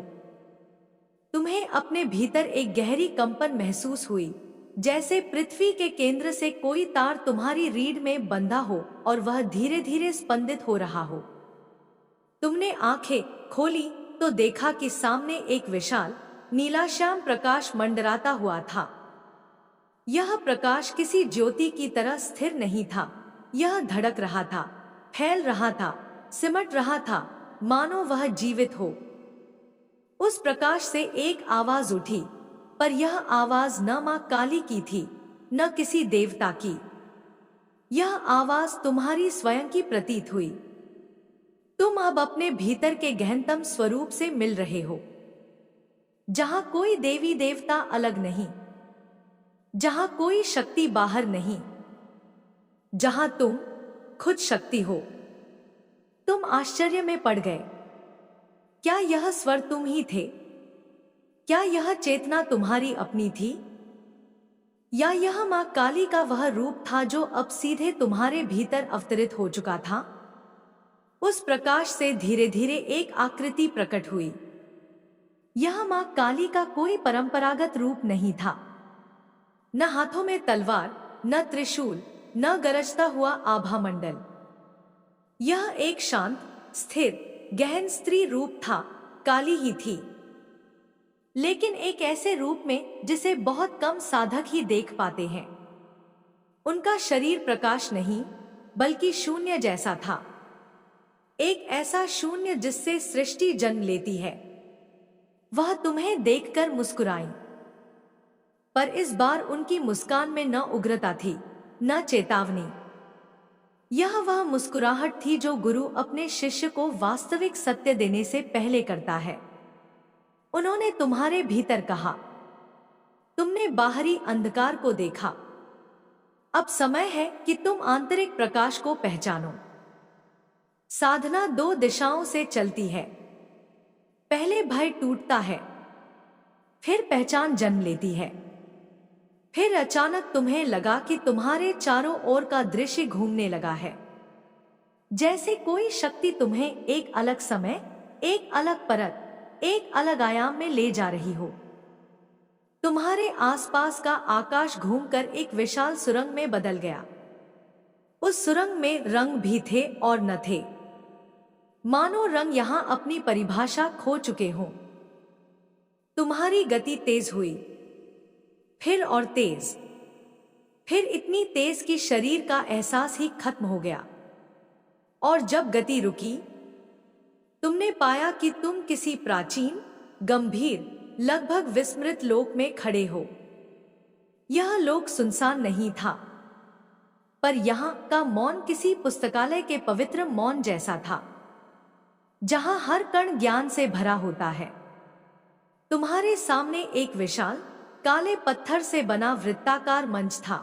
तुम्हें अपने भीतर एक गहरी कंपन महसूस हुई, जैसे पृथ्वी के केंद्र से कोई तार तुम्हारी रीढ़ में बंधा हो और वह धीरे धीरे स्पंदित हो रहा हो। तुमने आंखें खोली तो देखा कि सामने एक विशाल नीलाश्याम प्रकाश मंडराता हुआ था। यह प्रकाश किसी ज्योति की तरह स्थिर नहीं था। यह धड़क रहा था, फैल रहा था, सिमट रहा था, मानो वह जीवित हो। उस प्रकाश से एक आवाज उठी, पर यह आवाज न मां काली की थी, न किसी देवता की। यह आवाज तुम्हारी स्वयं की प्रतीत हुई। तुम अब अपने भीतर के गहनतम स्वरूप से मिल रहे हो, जहां कोई देवी देवता अलग नहीं, जहां कोई शक्ति बाहर नहीं, जहां तुम खुद शक्ति हो। तुम आश्चर्य में पड़ गए। क्या यह स्वर तुम ही थे? क्या यह चेतना तुम्हारी अपनी थी? या यह मां काली का वह रूप था जो अब सीधे तुम्हारे भीतर अवतरित हो चुका था? उस प्रकाश से धीरे धीरे एक आकृति प्रकट हुई। यह मां काली का कोई परंपरागत रूप नहीं था। न हाथों में तलवार, न त्रिशूल, न गरजता हुआ आभा मंडल। यह एक शांत, स्थिर, गहन स्त्री रूप था। काली ही थी, लेकिन एक ऐसे रूप में जिसे बहुत कम साधक ही देख पाते हैं। उनका शरीर प्रकाश नहीं, बल्कि शून्य जैसा था। एक ऐसा शून्य जिससे सृष्टि जन्म लेती है। वह तुम्हें देखकर मुस्कुराई, पर इस बार उनकी मुस्कान में न उग्रता थी, न चेतावनी। यह वह मुस्कुराहट थी जो गुरु अपने शिष्य को वास्तविक सत्य देने से पहले करता है। उन्होंने तुम्हारे भीतर कहा, तुमने बाहरी अंधकार को देखा, अब समय है कि तुम आंतरिक प्रकाश को पहचानो। साधना दो दिशाओं से चलती है। पहले भय टूटता है, फिर पहचान जन्म लेती है। फिर अचानक तुम्हें लगा कि तुम्हारे चारों ओर का दृश्य घूमने लगा है, जैसे कोई शक्ति तुम्हें एक अलग समय, एक अलग परत, एक अलग आयाम में ले जा रही हो। तुम्हारे आसपास का आकाश घूमकर एक विशाल सुरंग में बदल गया। उस सुरंग में रंग भी थे और न थे, मानो रंग यहां अपनी परिभाषा खो चुके हों। तुम्हारी गति तेज हुई, फिर और तेज, फिर इतनी तेज कि शरीर का एहसास ही खत्म हो गया। और जब गति रुकी, तुमने पाया कि तुम किसी प्राचीन, गंभीर, लगभग विस्मृत लोक में खड़े हो। यह लोक सुनसान नहीं था, पर यहां का मौन किसी पुस्तकालय के पवित्र मौन जैसा था, जहां हर कण ज्ञान से भरा होता है। तुम्हारे सामने एक विशाल, काले पत्थर से बना वृत्ताकार मंच था।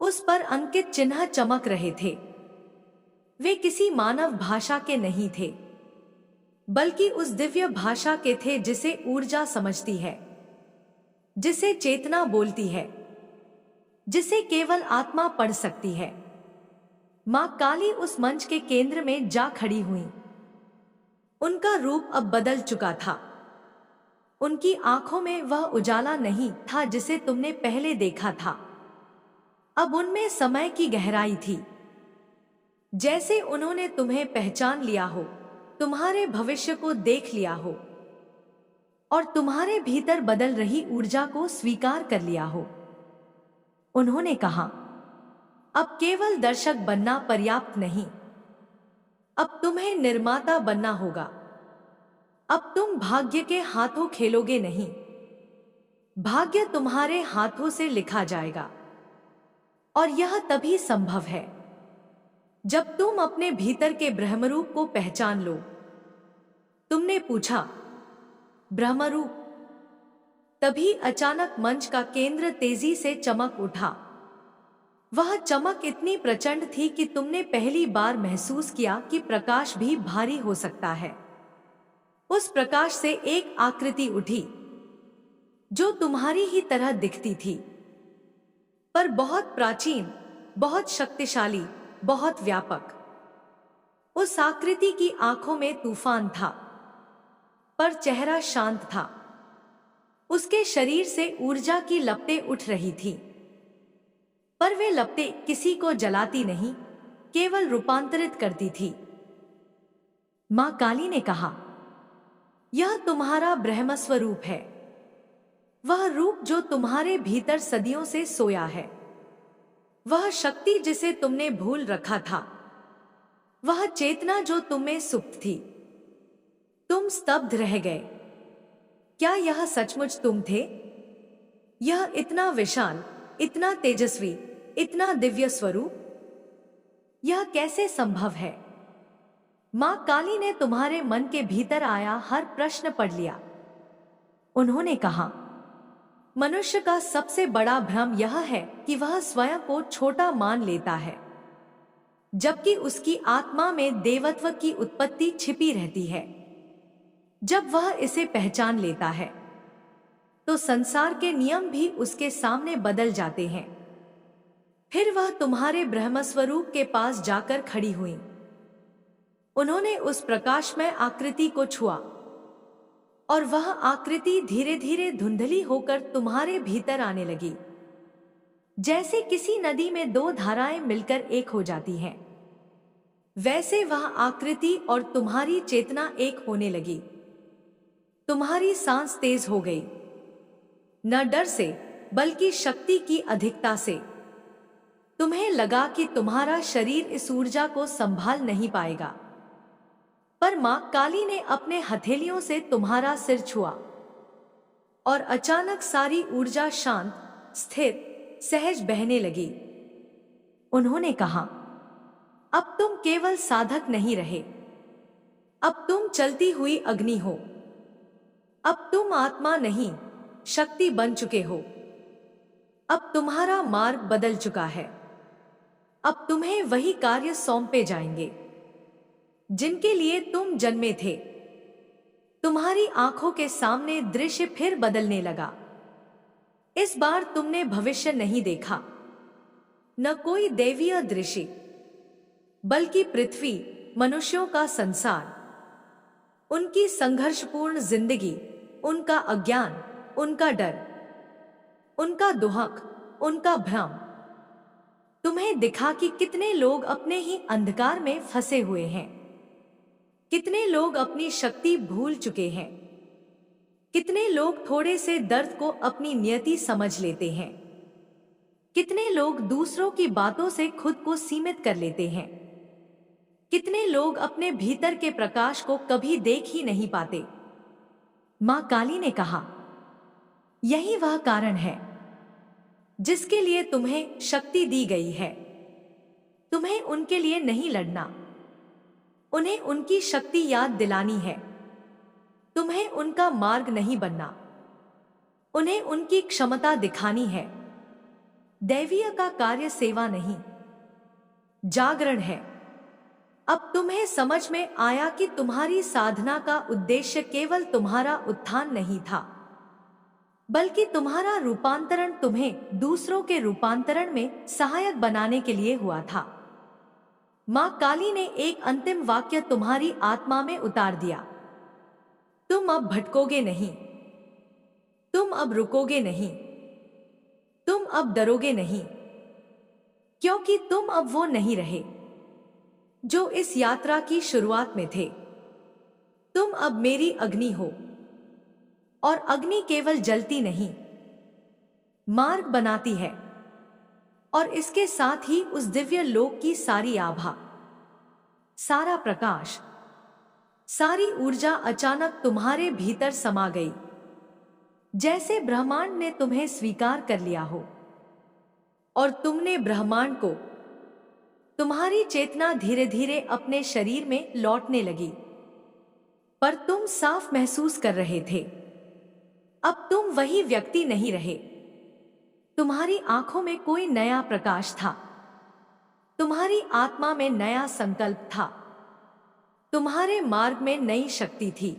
उस पर अंकित चिन्ह चमक रहे थे। वे किसी मानव भाषा के नहीं थे, बल्कि उस दिव्य भाषा के थे जिसे ऊर्जा समझती है, जिसे चेतना बोलती है, जिसे केवल आत्मा पढ़ सकती है। माँ काली उस मंच के केंद्र में जा खड़ी हुई। उनका रूप अब बदल चुका था। उनकी आंखों में वह उजाला नहीं था जिसे तुमने पहले देखा था। अब उनमें समय की गहराई थी। जैसे उन्होंने तुम्हें पहचान लिया हो, तुम्हारे भविष्य को देख लिया हो और तुम्हारे भीतर बदल रही ऊर्जा को स्वीकार कर लिया हो। उन्होंने कहा, अब केवल दर्शक बनना पर्याप्त नहीं, अब तुम्हें निर्माता बनना होगा। अब तुम भाग्य के हाथों खेलोगे नहीं, भाग्य तुम्हारे हाथों से लिखा जाएगा। और यह तभी संभव है जब तुम अपने भीतर के ब्रह्मरूप को पहचान लो। तुमने पूछा, ब्रह्मरूप? तभी अचानक मंच का केंद्र तेजी से चमक उठा। वह चमक इतनी प्रचंड थी कि तुमने पहली बार महसूस किया कि प्रकाश भी भारी हो सकता है। उस प्रकाश से एक आकृति उठी जो तुम्हारी ही तरह दिखती थी, पर बहुत प्राचीन, बहुत शक्तिशाली, बहुत व्यापक। उस आकृति की आंखों में तूफान था, पर चेहरा शांत था। उसके शरीर से ऊर्जा की लपटें उठ रही थी, पर वे लपटें किसी को जलाती नहीं, केवल रूपांतरित करती थी। मां काली ने कहा, यह तुम्हारा ब्रह्म स्वरूप है, वह रूप जो तुम्हारे भीतर सदियों से सोया है, वह शक्ति जिसे तुमने भूल रखा था, वह चेतना जो तुम्हें सुप्त थी। तुम स्तब्ध रह गए। क्या यह सचमुच तुम थे? यह इतना विशाल, इतना तेजस्वी, इतना दिव्य स्वरूप? यह कैसे संभव है? मां काली ने तुम्हारे मन के भीतर आया हर प्रश्न पढ़ लिया। उन्होंने कहा, मनुष्य का सबसे बड़ा भ्रम यह है कि वह स्वयं को छोटा मान लेता है, जबकि उसकी आत्मा में देवत्व की उत्पत्ति छिपी रहती है। जब वह इसे पहचान लेता है तो संसार के नियम भी उसके सामने बदल जाते हैं। फिर वह तुम्हारे ब्रह्मस्वरूप के पास जाकर खड़ी हुई। उन्होंने उस प्रकाशमय आकृति को छुआ और वह आकृति धीरे धीरे धुंधली होकर तुम्हारे भीतर आने लगी। जैसे किसी नदी में दो धाराएं मिलकर एक हो जाती हैं, वैसे वह आकृति और तुम्हारी चेतना एक होने लगी। तुम्हारी सांस तेज हो गई, न डर से बल्कि शक्ति की अधिकता से। तुम्हें लगा कि तुम्हारा शरीर इस ऊर्जा को संभाल नहीं पाएगा, पर मां काली ने अपने हथेलियों से तुम्हारा सिर छुआ और अचानक सारी ऊर्जा शांत, स्थिर, सहज बहने लगी। उन्होंने कहा, अब तुम केवल साधक नहीं रहे, अब तुम चलती हुई अग्नि हो। अब तुम आत्मा नहीं, शक्ति बन चुके हो। अब तुम्हारा मार्ग बदल चुका है। अब तुम्हें वही कार्य सौंपे जाएंगे जिनके लिए तुम जन्मे थे। तुम्हारी आंखों के सामने दृश्य फिर बदलने लगा। इस बार तुमने भविष्य नहीं देखा, न कोई दैवीय दृश्य, बल्कि पृथ्वी, मनुष्यों का संसार, उनकी संघर्षपूर्ण जिंदगी, उनका अज्ञान, उनका डर, उनका दुहक, उनका भ्रम। तुम्हें दिखा कि कितने लोग अपने ही अंधकार में फंसे हुए हैं, कितने लोग अपनी शक्ति भूल चुके हैं, कितने लोग थोड़े से दर्द को अपनी नियति समझ लेते हैं, कितने लोग दूसरों की बातों से खुद को सीमित कर लेते हैं, कितने लोग अपने भीतर के प्रकाश को कभी देख ही नहीं पाते। मां काली ने कहा, यही वह कारण है जिसके लिए तुम्हें शक्ति दी गई है। तुम्हें उनके लिए नहीं लड़ना, उन्हें उनकी शक्ति याद दिलानी है। तुम्हें उनका मार्ग नहीं बनना, उन्हें उनकी क्षमता दिखानी है। दैवीय का कार्य सेवा नहीं, जागरण है। अब तुम्हें समझ में आया कि तुम्हारी साधना का उद्देश्य केवल तुम्हारा उत्थान नहीं था, बल्कि तुम्हारा रूपांतरण तुम्हें दूसरों के रूपांतरण में सहायक बनाने के लिए हुआ था। मां काली ने एक अंतिम वाक्य तुम्हारी आत्मा में उतार दिया। तुम अब भटकोगे नहीं, तुम अब रुकोगे नहीं, तुम अब डरोगे नहीं, क्योंकि तुम अब वो नहीं रहे जो इस यात्रा की शुरुआत में थे। तुम अब मेरी अग्नि हो, और अग्नि केवल जलती नहीं, मार्ग बनाती है, और इसके साथ ही उस दिव्य लोक की सारी आभा, सारा प्रकाश, सारी ऊर्जा अचानक तुम्हारे भीतर समा गई, जैसे ब्रह्मांड ने तुम्हें स्वीकार कर लिया हो और तुमने ब्रह्मांड को, तुम्हारी चेतना धीरे धीरे अपने शरीर में लौटने लगी। पर तुम साफ महसूस कर रहे थे, अब तुम वही व्यक्ति नहीं रहे। तुम्हारी आंखों में कोई नया प्रकाश था, तुम्हारी आत्मा में नया संकल्प था, तुम्हारे मार्ग में नई शक्ति थी।